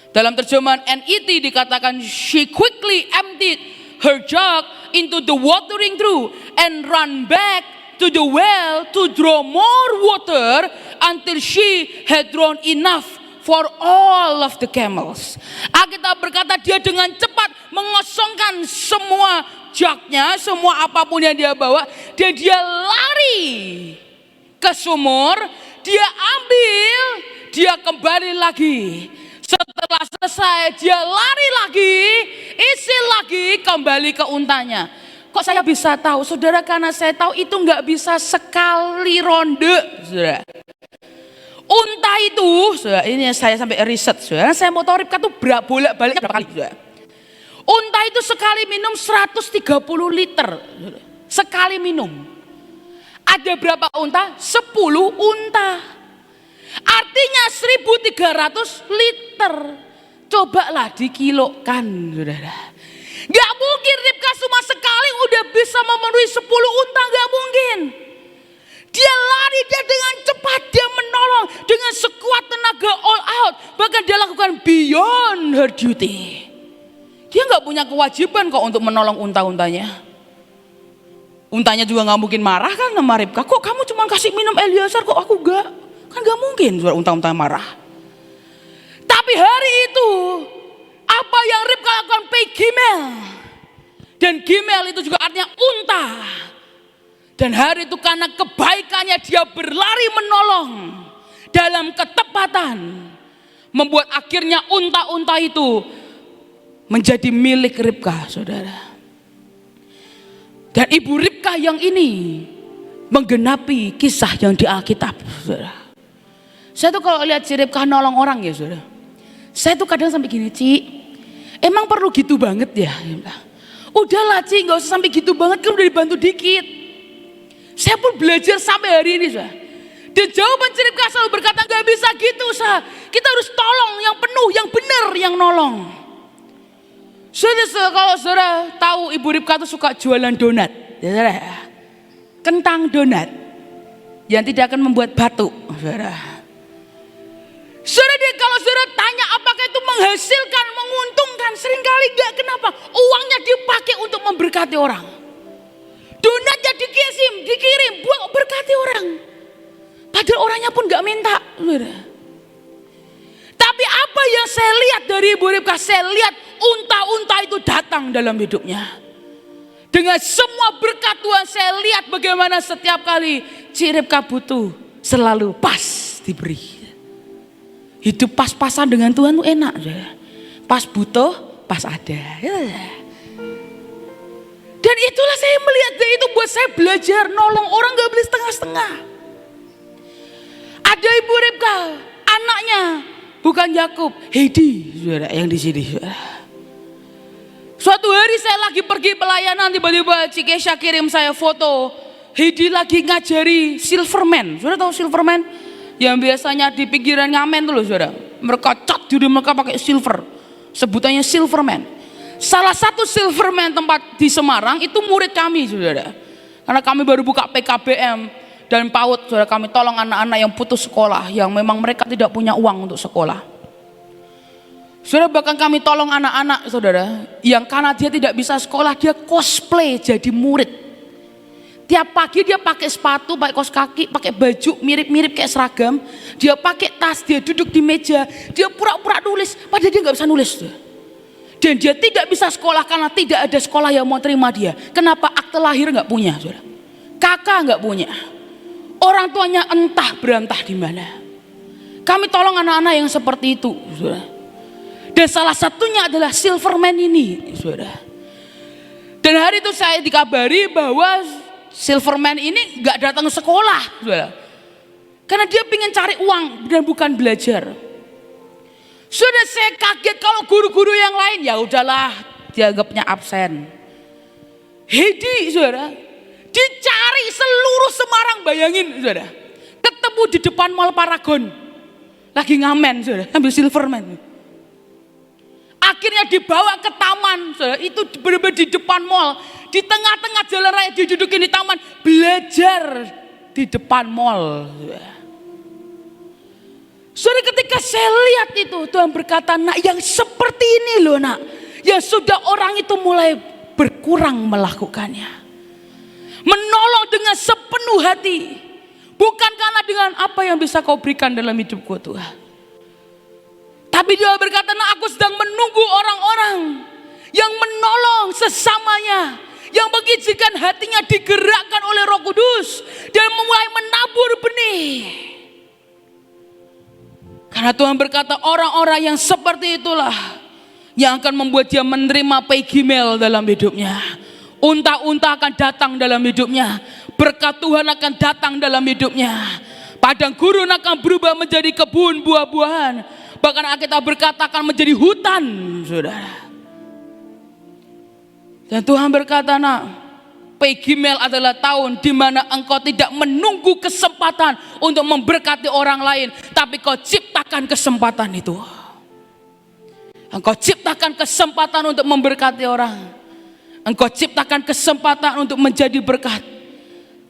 Dalam terjemahan NET dikatakan, she quickly emptied her jug into the watering trough and ran back to the well to draw more water until she had drawn enough for all of the camels. Alkitab berkata dia dengan cepat mengosongkan semua jugnya, semua apapun yang dia bawa, dan dia lari ke sumur, dia ambil, dia kembali lagi. Setelah selesai dia lari lagi, isi lagi, kembali ke untanya. Kok saya bisa tahu? Saudara, karena saya tahu itu nggak bisa sekali ronde, saudara. Unta itu, saudara, ini saya sampai riset, saudara. Saya mau tahu Ribka tuh bolak-balik berapa kali, saudara. Unta itu sekali minum 130 liter, saudara. Sekali minum. Ada berapa unta? 10 unta. Artinya 1.300 liter. Cobalah dikilokan, saudara. Gak mungkin Ribka cuma sekali udah bisa memenuhi 10 unta, gak mungkin. Dia lari, dia dengan cepat, dia menolong dengan sekuat tenaga, all out. Bahkan dia lakukan beyond her duty. Dia gak punya kewajiban kok untuk menolong unta-untanya. Untanya juga gak mungkin marah kan sama Ribka. Kok kamu cuma kasih minum Eliezer, kok aku gak? Kan gak mungkin unta-unta marah. Tapi hari itu apa yang Ribka lakukan? Gimel. Dan Gimel itu juga artinya unta. Dan hari itu karena kebaikannya dia berlari menolong dalam ketepatan, membuat akhirnya unta-unta itu menjadi milik Ribka, saudara. Dan ibu Ribka yang ini menggenapi kisah yang di Alkitab, saudara. Saya tuh kalau lihat si Ribka nolong orang ya, saudara, saya tuh kadang sampai gini, Ci, emang perlu gitu banget ya? Udahlah Ci, gak usah sampai gitu banget, kan udah dibantu dikit. Saya pun belajar sampai hari ini, saudara. Dan jawaban si Ribka selalu berkata, gak bisa gitu, saudara. Kita harus tolong yang penuh, yang benar, yang nolong. Saudara, kalau saudara tahu ibu Ribka tuh suka jualan donat, ya saudara, kentang donat yang tidak akan membuat batuk, saudara. Saudara, kalau saudara tanya apakah itu menghasilkan, menguntungkan, seringkali enggak. Kenapa? Uangnya dipakai untuk memberkati orang. Donatnya dikirim buat berkati orang. Padahal orangnya pun enggak minta, saudara. Tapi apa yang saya lihat dari ibu Ribka, saya lihat unta-unta itu datang dalam hidupnya. Dengan semua berkat Tuhan, saya lihat bagaimana setiap kali Ribka butuh selalu pas diberi. Hidup pas-pasan dengan Tuhan itu enak, saudara. Pas butuh, pas ada. Dan itulah saya melihat, dan itu buat saya belajar nolong orang, gak boleh setengah-setengah. Ada ibu Ribka, anaknya bukan Yakub, Heidi, saudara, yang di sini, saudara. Suatu hari saya lagi pergi pelayanan, tiba-tiba Cikesha kirim saya foto Heidi lagi ngajari Silverman. Saudara tahu Silverman? Yang biasanya di pinggiran ngamen tuh loh, saudara. Mereka cat diri mereka pakai silver. Sebutannya Silverman. Salah satu Silverman tempat di Semarang itu murid kami, saudara. Karena kami baru buka PKBM dan PAUD, saudara. Kami tolong anak-anak yang putus sekolah, yang memang mereka tidak punya uang untuk sekolah. Saudara, bahkan kami tolong anak-anak, saudara, yang karena dia tidak bisa sekolah, dia cosplay jadi murid. Tiap pagi dia pakai sepatu, pakai kaos kaki, pakai baju mirip-mirip kayak seragam. Dia pakai tas, dia duduk di meja, dia pura-pura nulis, padahal dia nggak bisa nulis. Dan dia tidak bisa sekolah karena tidak ada sekolah yang mau terima dia. Kenapa? Akte lahir nggak punya, saudara. Kakak nggak punya. Orang tuanya entah berantah di mana. Kami tolong anak-anak yang seperti itu, saudara. Dan salah satunya adalah Silverman ini, saudara. Dan hari itu saya dikabari bahwa Silverman ini nggak datang ke sekolah, saudara. Karena dia ingin cari uang dan bukan belajar. Sudah saya kaget kalau guru-guru yang lain ya udahlah dianggapnya absen. Hedi, saudara, dicari seluruh Semarang, bayangin, saudara. Ketemu di depan Mall Paragon, lagi ngamen, saudara, ambil Silverman. Akhirnya dibawa ke taman, saudara. Itu benar-benar di depan mall, di tengah-tengah jalan raya, didudukin di taman, belajar di depan mall. Saudara, ketika saya lihat itu, Tuhan berkata, nak, yang seperti ini loh, nak, yang sudah orang itu mulai berkurang melakukannya. Menolong dengan sepenuh hati, bukan karena dengan apa yang bisa kau berikan dalam hidupku, Tuhan. Tapi dia berkata, nah, aku sedang menunggu orang-orang yang menolong sesamanya, yang mengizinkan hatinya digerakkan oleh Roh Kudus dan mulai menabur benih. Karena Tuhan berkata, orang-orang yang seperti itulah yang akan membuat dia menerima pegimel dalam hidupnya. Unta-unta akan datang dalam hidupnya, berkat Tuhan akan datang dalam hidupnya. Padang gurun akan berubah menjadi kebun buah-buahan. Bahkan Alkitab berkata akan menjadi hutan, saudara. Dan Tuhan berkata, nak, pegimel adalah tahun di mana engkau tidak menunggu kesempatan untuk memberkati orang lain, tapi kau ciptakan kesempatan itu. Engkau ciptakan kesempatan untuk memberkati orang. Engkau ciptakan kesempatan untuk menjadi berkat.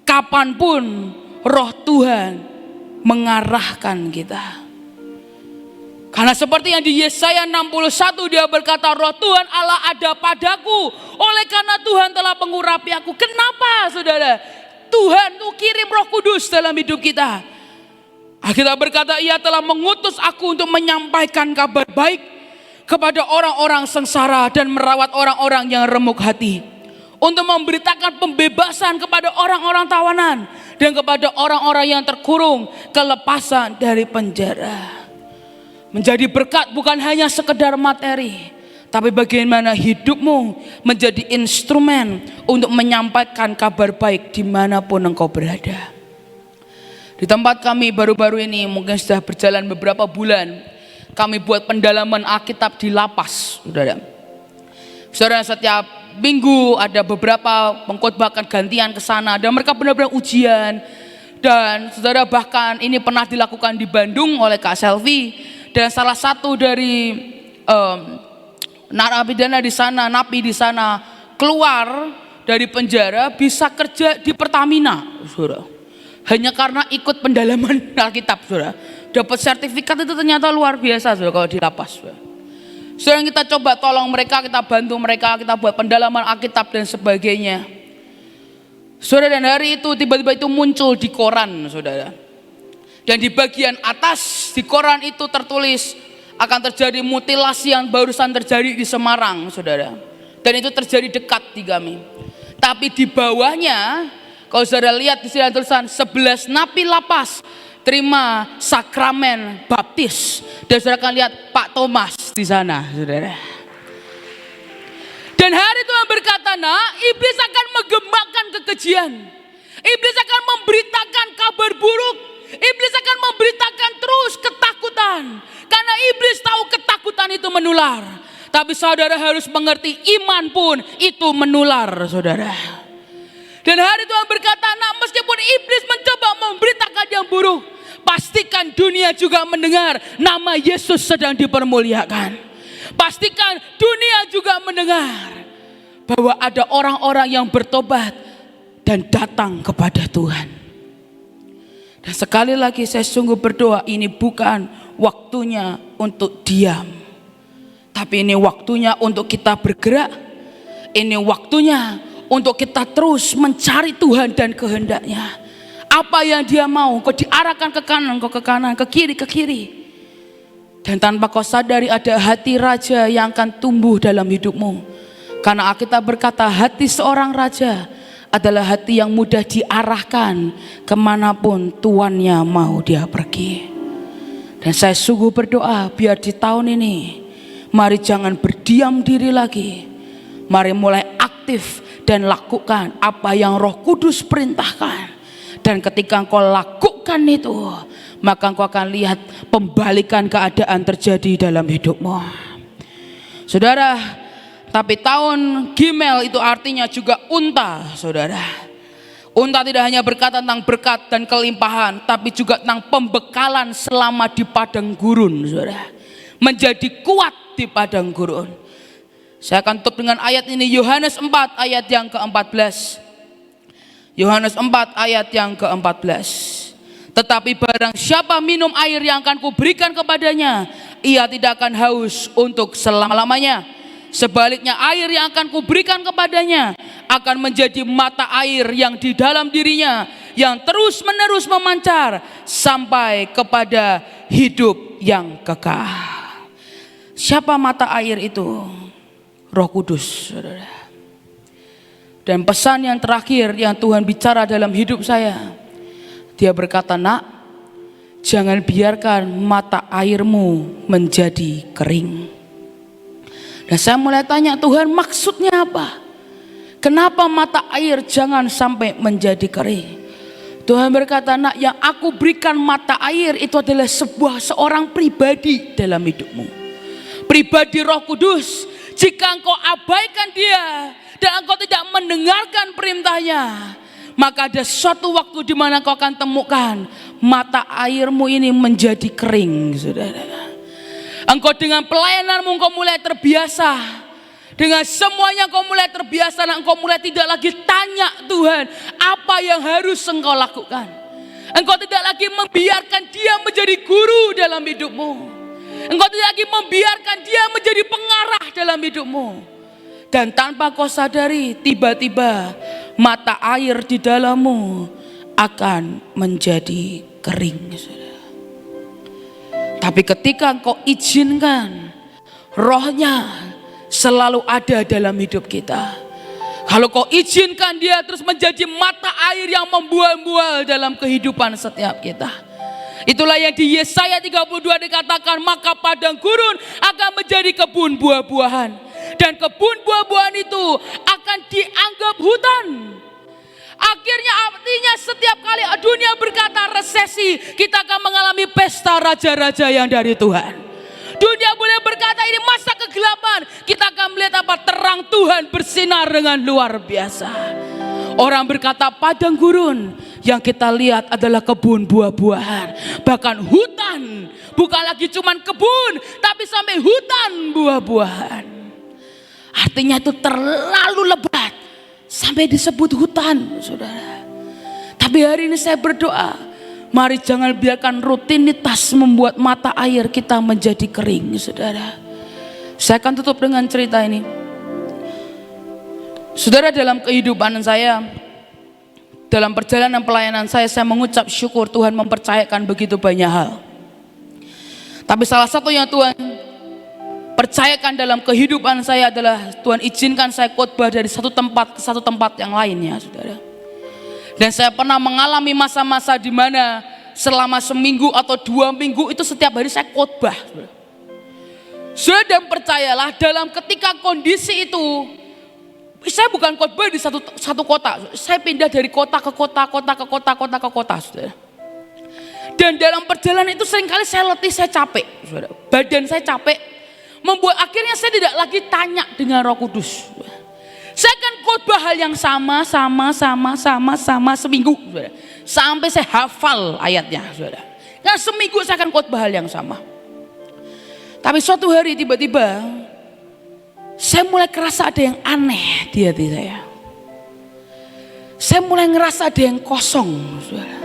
Kapanpun Roh Tuhan mengarahkan kita. Karena seperti yang di Yesaya 61 dia berkata, Roh Tuhan Allah ada padaku, oleh karena Tuhan telah mengurapi aku. Kenapa, saudara? Tuhan tuh kirim Roh Kudus dalam hidup kita. Kita berkata, ia telah mengutus aku untuk menyampaikan kabar baik kepada orang-orang sengsara dan merawat orang-orang yang remuk hati, untuk memberitakan pembebasan kepada orang-orang tawanan dan kepada orang-orang yang terkurung kelepasan dari penjara. Menjadi berkat bukan hanya sekedar materi, tapi bagaimana hidupmu menjadi instrumen untuk menyampaikan kabar baik dimanapun engkau berada. Di tempat kami baru-baru ini, mungkin sudah berjalan beberapa bulan, kami buat pendalaman Alkitab di lapas, saudara. Saudara, setiap minggu ada beberapa pengkhotbah akan gantian ke sana, dan mereka benar-benar ujian. Dan saudara, bahkan ini pernah dilakukan di Bandung oleh Kak Selvi. Dan salah satu dari narapidana di sana, napi di sana, keluar dari penjara bisa kerja di Pertamina, saudara. Hanya karena ikut pendalaman Alkitab, saudara. Dapat sertifikat itu ternyata luar biasa, saudara, kalau di lapas. Saudara, kita coba tolong mereka, kita bantu mereka, kita buat pendalaman Alkitab dan sebagainya. Saudara, dan hari itu tiba-tiba itu muncul di koran, saudara. Dan di bagian atas di koran itu tertulis akan terjadi mutilasi yang barusan terjadi di Semarang, saudara. Dan itu terjadi dekat di kami. Tapi di bawahnya, kalau saudara lihat di sini ada tulisan 11 napi lapas terima sakramen baptis. Dan saudara akan lihat Pak Thomas di sana, saudara. Dan hari Tuhan berkata, nah, iblis akan menggembangkan kekejian. Iblis akan memberitakan kabar buruk. Iblis akan memberitakan terus ketakutan. Karena iblis tahu ketakutan itu menular. Tapi saudara harus mengerti, iman pun itu menular, saudara. Dan hari Tuhan berkata, nah, meskipun iblis mencoba memberitakan yang buruk, pastikan dunia juga mendengar nama Yesus sedang dipermuliakan. Pastikan dunia juga mendengar bahwa ada orang-orang yang bertobat dan datang kepada Tuhan. Dan sekali lagi saya sungguh berdoa, ini bukan waktunya untuk diam, tapi ini waktunya untuk kita bergerak. Ini waktunya untuk kita terus mencari Tuhan dan kehendaknya. Apa yang Dia mau, kau diarahkan ke kanan, kau ke kanan, ke kiri, ke kiri. Dan tanpa kau sadari ada hati raja yang akan tumbuh dalam hidupmu. Karena Alkitab berkata hati seorang raja adalah hati yang mudah diarahkan kemanapun tuannya mau dia pergi. Dan saya sungguh berdoa biar di tahun ini, mari jangan berdiam diri lagi. Mari mulai aktif dan lakukan apa yang Roh Kudus perintahkan. Dan ketika engkau lakukan itu, maka engkau akan lihat pembalikan keadaan terjadi dalam hidupmu. Saudara, tapi tahun Gimel itu artinya juga unta, saudara. Unta tidak hanya berkata tentang berkat dan kelimpahan, tapi juga tentang pembekalan selama di padang gurun, saudara. Menjadi kuat di padang gurun. Saya akan tutup dengan ayat ini, Yohanes 4 ayat yang ke-14. Yohanes 4 ayat yang ke-14. Tetapi barang siapa minum air yang akan kuberikan kepadanya, ia tidak akan haus untuk selama-lamanya. Sebaliknya air yang akan kuberikan kepadanya akan menjadi mata air yang di dalam dirinya, yang terus menerus memancar sampai kepada hidup yang kekal. Siapa mata air itu? Roh Kudus, saudara. Dan pesan yang terakhir yang Tuhan bicara dalam hidup saya, Dia berkata, nak, jangan biarkan mata airmu menjadi kering. Dan saya mulai tanya, Tuhan maksudnya apa? Kenapa mata air jangan sampai menjadi kering? Tuhan berkata, nak, yang aku berikan mata air itu adalah seorang pribadi dalam hidupmu. Pribadi Roh Kudus. Jika engkau abaikan Dia dan engkau tidak mendengarkan perintahnya, maka ada suatu waktu di mana engkau akan temukan mata airmu ini menjadi kering, saudara. Engkau dengan pelayananmu engkau mulai terbiasa. Dengan semuanya engkau mulai terbiasa dan engkau mulai tidak lagi tanya Tuhan apa yang harus engkau lakukan. Engkau tidak lagi membiarkan Dia menjadi guru dalam hidupmu. Engkau tidak lagi membiarkan Dia menjadi pengarah dalam hidupmu. Dan tanpa kau sadari, tiba-tiba mata air di dalammu akan menjadi kering, saudara. Tapi ketika engkau izinkan Rohnya selalu ada dalam hidup kita, kalau kau izinkan Dia terus menjadi mata air yang membual-bual dalam kehidupan setiap kita, itulah yang di Yesaya 32 dikatakan, maka padang gurun akan menjadi kebun buah-buahan. Dan kebun buah-buahan itu akan dianggap hutan. Akhirnya artinya setiap kali dunia berkata resesi, kita akan mengalami pesta raja-raja yang dari Tuhan. Dunia boleh berkata ini masa kegelapan, kita akan melihat apa? Terang Tuhan bersinar dengan luar biasa. Orang berkata padang gurun, yang kita lihat adalah kebun buah-buahan. Bahkan hutan, bukan lagi cuman kebun, tapi sampai hutan buah-buahan. Artinya itu terlalu lebat sampai disebut hutan, saudara. Tapi hari ini saya berdoa, mari jangan biarkan rutinitas membuat mata air kita menjadi kering, saudara. Saya akan tutup dengan cerita ini. Saudara, dalam kehidupan saya, dalam perjalanan pelayanan saya mengucap syukur Tuhan mempercayakan begitu banyak hal. Tapi salah satu yang Tuhan percayakan dalam kehidupan saya adalah Tuhan izinkan saya khotbah dari satu tempat ke satu tempat yang lainnya, saudara. Dan saya pernah mengalami masa-masa di mana selama seminggu atau 2 minggu itu setiap hari saya khotbah. Saudara, dan percayalah dalam ketika kondisi itu, saya bukan khotbah di satu kota, saya pindah dari kota ke kota, kota ke kota, kota ke kota, saudara. Dan dalam perjalanan itu seringkali saya letih, saya capek, saudara. Badan saya capek. Membuat akhirnya saya tidak lagi tanya dengan Roh Kudus. Saya akan khotbah hal yang sama seminggu, saudara. Sampai saya hafal ayatnya, saudara. Karena seminggu saya akan khotbah hal yang sama. Tapi suatu hari tiba-tiba saya mulai kerasa ada yang aneh di hati saya. Saya mulai ngerasa ada yang kosong, saudara.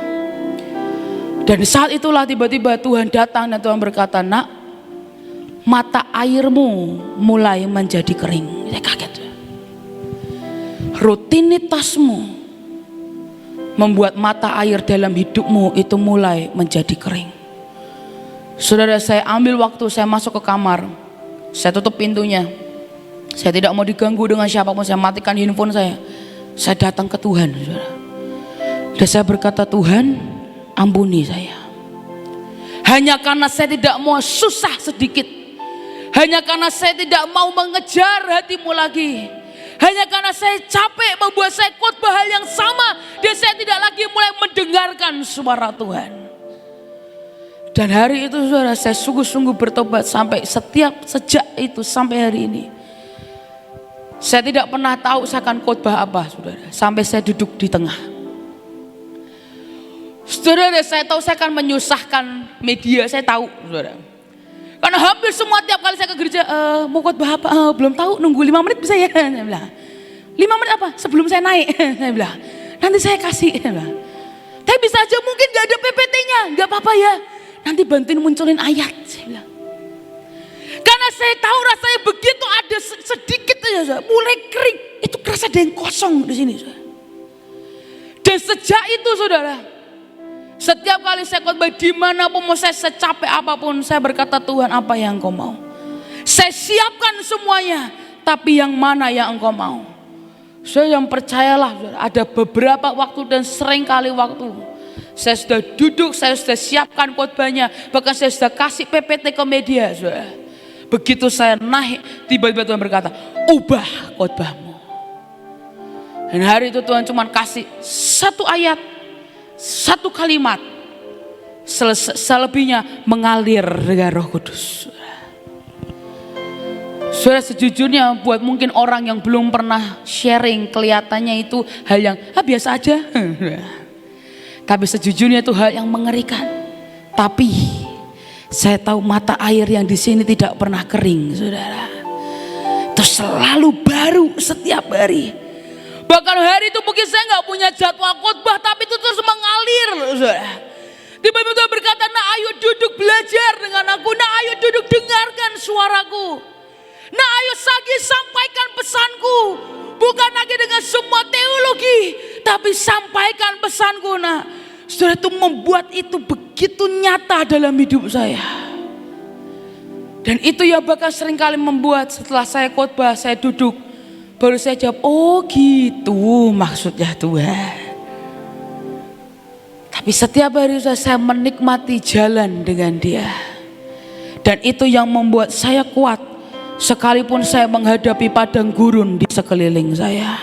Dan di saat itulah tiba-tiba Tuhan datang dan Tuhan berkata, nak, mata airmu mulai menjadi kering. Saya kaget. rutinitasmu membuat mata air dalam hidupmu itu mulai menjadi kering. Saudara, saya ambil waktu, saya masuk ke kamar, saya tutup pintunya, saya tidak mau diganggu dengan siapapun, saya matikan handphone saya datang ke Tuhan, saudara. Dan saya berkata, Tuhan ampuni saya. Hanya karena saya tidak mau susah sedikit, hanya karena saya tidak mau mengejar hatimu lagi, hanya karena saya capek membuat saya khotbah hal yang sama, dan saya tidak lagi mulai mendengarkan suara Tuhan. Dan hari itu, saudara, saya sungguh-sungguh bertobat sejak itu sampai hari ini. Saya tidak pernah tahu saya akan khotbah apa, saudara, sampai saya duduk di tengah. Saudara, saya tahu saya akan menyusahkan media, saya tahu, saudara. Karena hampir semua tiap kali saya ke gereja, mau khotbah apa? Belum tahu, nunggu 5 menit bisa ya? Saya bilang, 5 menit apa? Sebelum saya naik, saya bilang, nanti saya kasih. Saya bilang. Tapi bisa aja mungkin gak ada PPT-nya, gak apa-apa ya. Nanti bantuin munculin ayat, saya bilang. Karena saya tahu rasanya begitu ada sedikit aja, mulai kering, itu kerasa ada yang kosong di sini, saudara. Dan sejak itu, saudara, setiap kali saya khotbah dimanapun mau saya secapek apapun, saya berkata, Tuhan apa yang Engkau mau? Saya siapkan semuanya, tapi yang mana yang Engkau mau? Saya yang percayalah, saudara, ada beberapa waktu dan sering kali waktu saya sudah duduk, saya sudah siapkan khotbahnya, bahkan saya sudah kasih PPT ke media, saudara. Begitu saya naik, tiba-tiba Tuhan berkata, ubah khotbahmu. Dan hari itu Tuhan cuma kasih satu ayat, satu kalimat, selebihnya mengalir dengan Roh Kudus. Saudara, sejujurnya buat mungkin orang yang belum pernah sharing, kelihatannya itu hal yang biasa aja. Tapi sejujurnya itu hal yang mengerikan. Tapi saya tahu mata air yang di sini tidak pernah kering, saudara. Itu selalu baru setiap hari. Bahkan hari itu mungkin saya nggak punya jadwal khotbah, tapi itu terus mengalir, saudara. Tiba-tiba Tuhan berkata, nah ayo duduk belajar dengan aku, nah ayo duduk dengarkan suaraku, nah ayo sampaikan pesanku. Bukan lagi dengan semua teologi, tapi sampaikan pesanku. Nah, saudara, itu membuat itu begitu nyata dalam hidup saya. Dan itu ya bakal seringkali membuat setelah saya khotbah, saya duduk, baru saya jawab, oh gitu maksudnya Tuhan. Tapi setiap hari saya menikmati jalan dengan Dia. Dan itu yang membuat saya kuat. Sekalipun saya menghadapi padang gurun di sekeliling saya,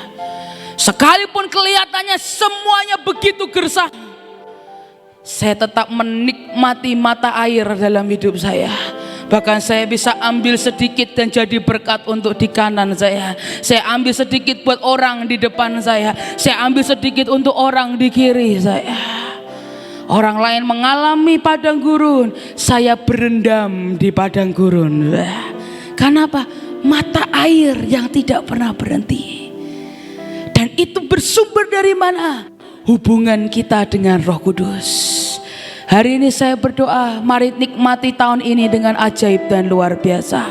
sekalipun kelihatannya semuanya begitu gersang, saya tetap menikmati mata air dalam hidup saya. Bahkan saya bisa ambil sedikit dan jadi berkat untuk di kanan saya. Saya ambil sedikit buat orang di depan saya ambil sedikit untuk orang di kiri saya. Orang lain mengalami padang gurun, saya berendam di padang gurun. Kenapa? Mata air yang tidak pernah berhenti. Dan itu bersumber dari mana? Hubungan kita dengan Roh Kudus. Hari ini saya berdoa, mari nikmati tahun ini dengan ajaib dan luar biasa.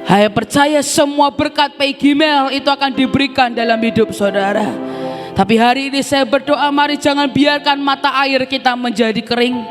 Saya percaya semua berkat Peggy Mel itu akan diberikan dalam hidup saudara. Tapi hari ini saya berdoa, mari jangan biarkan mata air kita menjadi kering.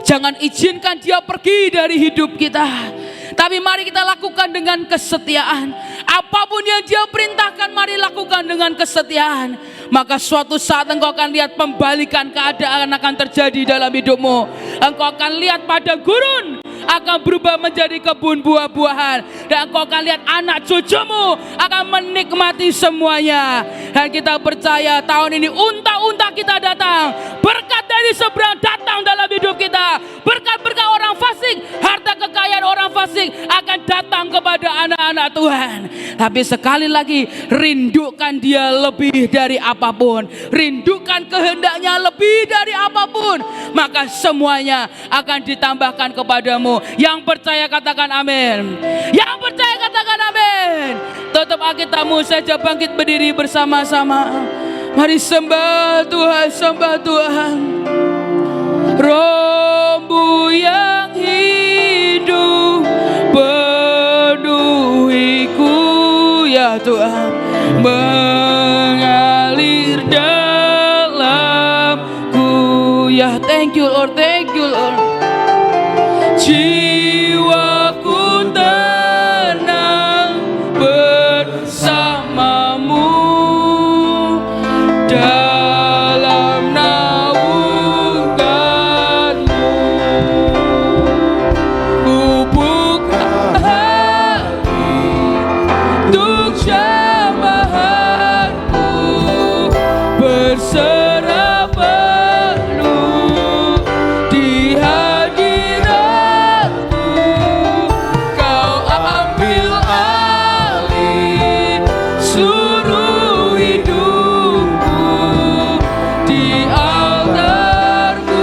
Jangan izinkan dia pergi dari hidup kita. Tapi mari kita lakukan dengan kesetiaan. Apapun yang Dia perintahkan, mari lakukan dengan kesetiaan. Maka suatu saat engkau akan lihat pembalikan keadaan akan terjadi dalam hidupmu. Engkau akan lihat padang gurun akan berubah menjadi kebun buah-buahan. Dan engkau akan lihat anak cucumu akan menikmati semuanya. Dan kita percaya tahun ini unta-unta kita datang. Berkat dari seberang datang dalam hidup kita. Berkat-berkat orang fasik, harta kekayaan orang fasik akan datang kepada anak-anak Tuhan. Tapi sekali lagi, rindukan Dia lebih dari apapun. Rindukan kehendaknya lebih dari apapun. Maka semuanya akan ditambahkan kepadamu. Yang percaya katakan amin. Yang percaya katakan amin. Tutup Alkitabmu saja, bangkit berdiri bersama-sama. Mari sembah Tuhan, sembah Tuhan. Rohmu yang hidup penuhiku ya Tuhan. Thank you Lord, thank you Lord. Jiwaku tenang bersamamu dalam naunganmu. Ku buka hati untuk jamahanmu, berserah penuh di hadiratmu. Kau ambil alih seluruh hidupku di altarku,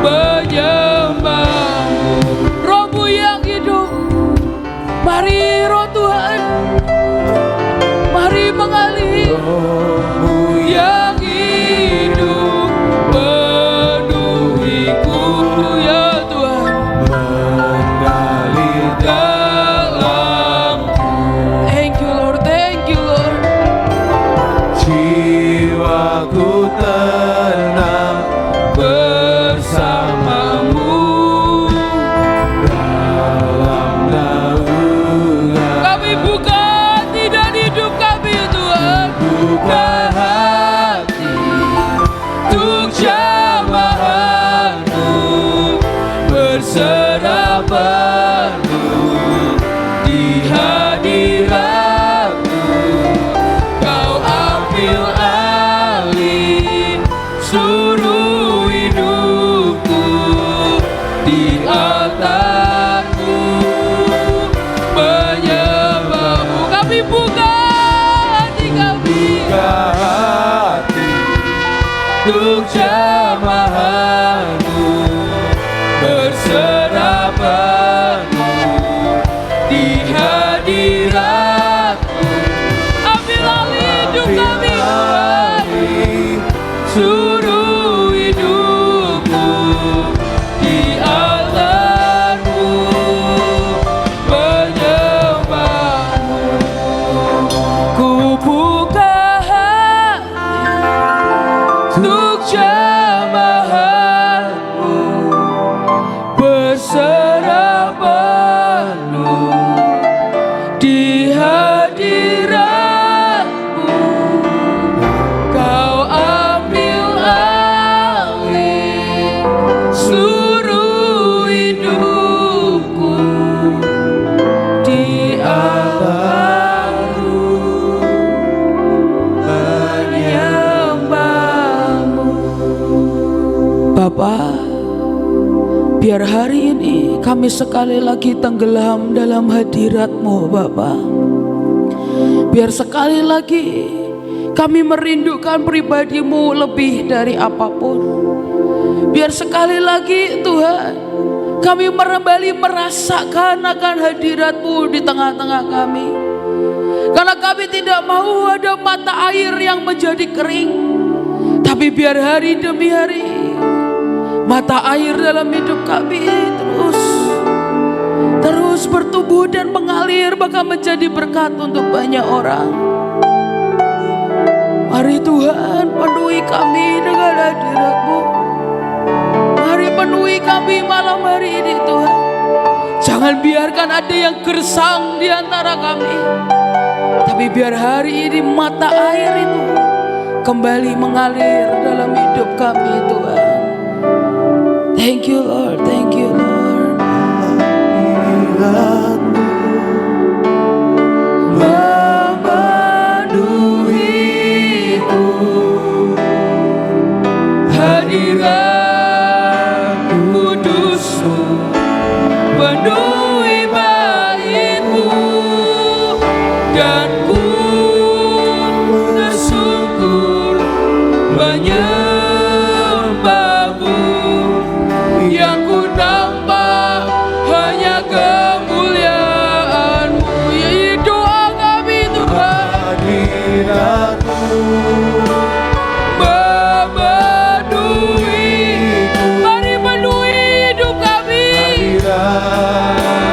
menyembahmu. Rohmu yang hidup, mari roh Tuhan, mari mengalir. Rohmu yang hidup penuhiku ya Tuhan, mengalir dalamku. Thank you Lord, thank you Lord. Jiwaku tenang Bersamamu dalam naungan. kami buka hati dan hidup kami Tuhan, Buka hati untuk jamahanmu, berserah penuh di hadiratmu. Kau ambil alih seluruh hidupku di altarku, menyembahmu. Kami buka hati kami untuk jamahanmu, berserah penuh di hadiratmu. Ambil alih hidup kami Tuhan, seluruh hidupku di altarmu, menyembahmu. Ku buka hati untuk jamahanmu, berserah penuh di hadiratmu. Kau ambil alih seluruh hidupku di altarmu, menyembahmu. Bapa, biar hari ini kami sekali lagi tenggelam dalam hadirat-Mu Bapa. Biar sekali lagi kami merindukan pribadi-Mu lebih dari apapun. Biar sekali lagi Tuhan, kami kembali merasakan akan hadirat-Mu di tengah-tengah kami. Karena kami tidak mau ada mata air yang menjadi kering, tapi biar hari demi hari mata air dalam hidup kami terus bertumbuh dan mengalir, bahkan menjadi berkat untuk banyak orang. Mari Tuhan, penuhi kami dengan hadirat-Mu. Mari penuhi kami malam hari ini Tuhan. Jangan biarkan ada yang gersang di antara kami, tapi biar hari ini mata air itu kembali mengalir dalam hidup kami Tuhan. Thank you Lord, thank you Lord. Memenuhiku, hadirat kudus-Mu penuhi bait-Mu, dan ku bersungkur menyembah-Mu. Yang ku nampak hanya kemuliaan-Mu. Ya, doa kami Tuhan. Hadirat-Mu memenuhi, mari penuhi hidup kami. hadirat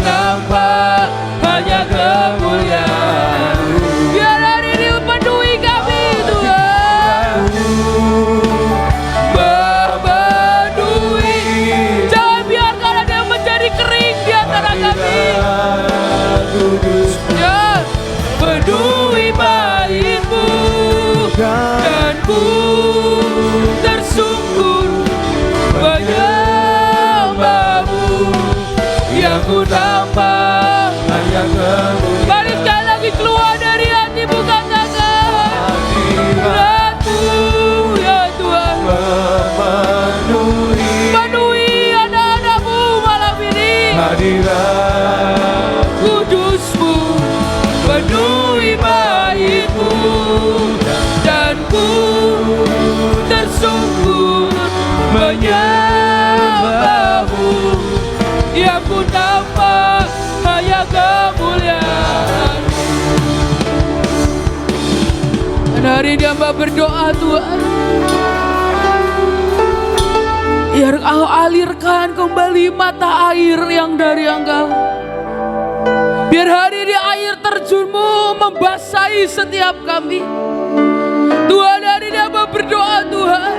nampak hanya kemuliaan. Biar hari ini penuhi kami Tuhan. Memenuhi. Jangan biarkan ada yang menjadi kering di antara kami. Ya, Penuhi bait-Mu dan ku tersungkur menyembah-Mu. Yang ku nampak hanya kemuliaan. mari sekali lagi keluar dari hatimu katakan, hadirat-Mu ya Tuhan. Penuhi anak-anak-Mu malam ini. Hadirat Kudus-Mu penuhi bait-Mu dan ku tersungkur menyembah-Mu. yang ku nampak hanya kemuliaan. Dan hari ini hamba berdoa Tuhan, biar Engkau alirkan kembali mata air yang dari Engkau. Biar hari ini air terjun-Mu membasahi setiap kami. Tuhan, hari ini hamba berdoa Tuhan,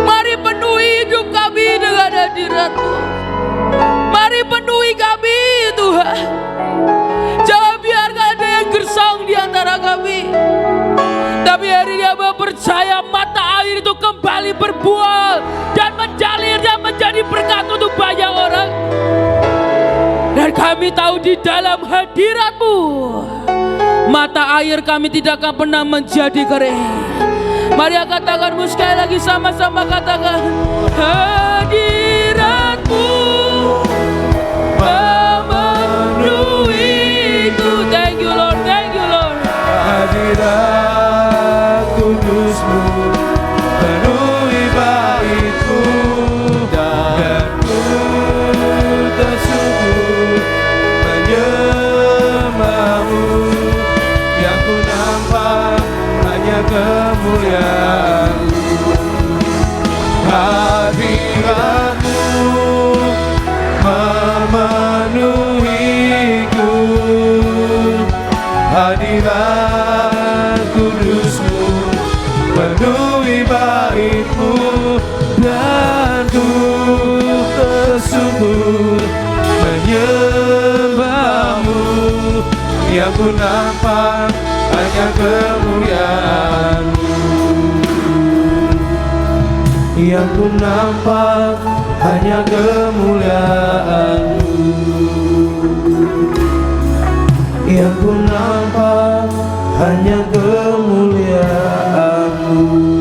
mari penuhi hidup kami dengan hadirat-Mu. Mari penuhi kami Tuhan. Jangan biarkan ada yang gersang di antara kami. Tapi hari ini hamba percaya mata air itu kembali berbuah dan mengalir dan menjadi berkat untuk banyak orang. Dan kami tahu di dalam hadirat-Mu mata air kami tidak akan pernah menjadi kering. Mari katakan-Mu sekali lagi, sama-sama katakan, hadirat-Mu memenuhiku. Thank you Lord, thank you Lord. Hadirat kudus-Mu penuhi bait-Mu dan ku tersungkur menyembah-Mu. Yang ku nampak hanya kemuliaan-Mu. Hadirat-Mu memenuhiku. Hadirat kudus-Mu penuhi bait-Mu dan ku tersungkur menyembah-Mu. Yang ku nampak hanya kemuliaan-Mu. Yang ku nampak hanya kemuliaan-Mu. Yang ku nampak hanya kemuliaan-Mu.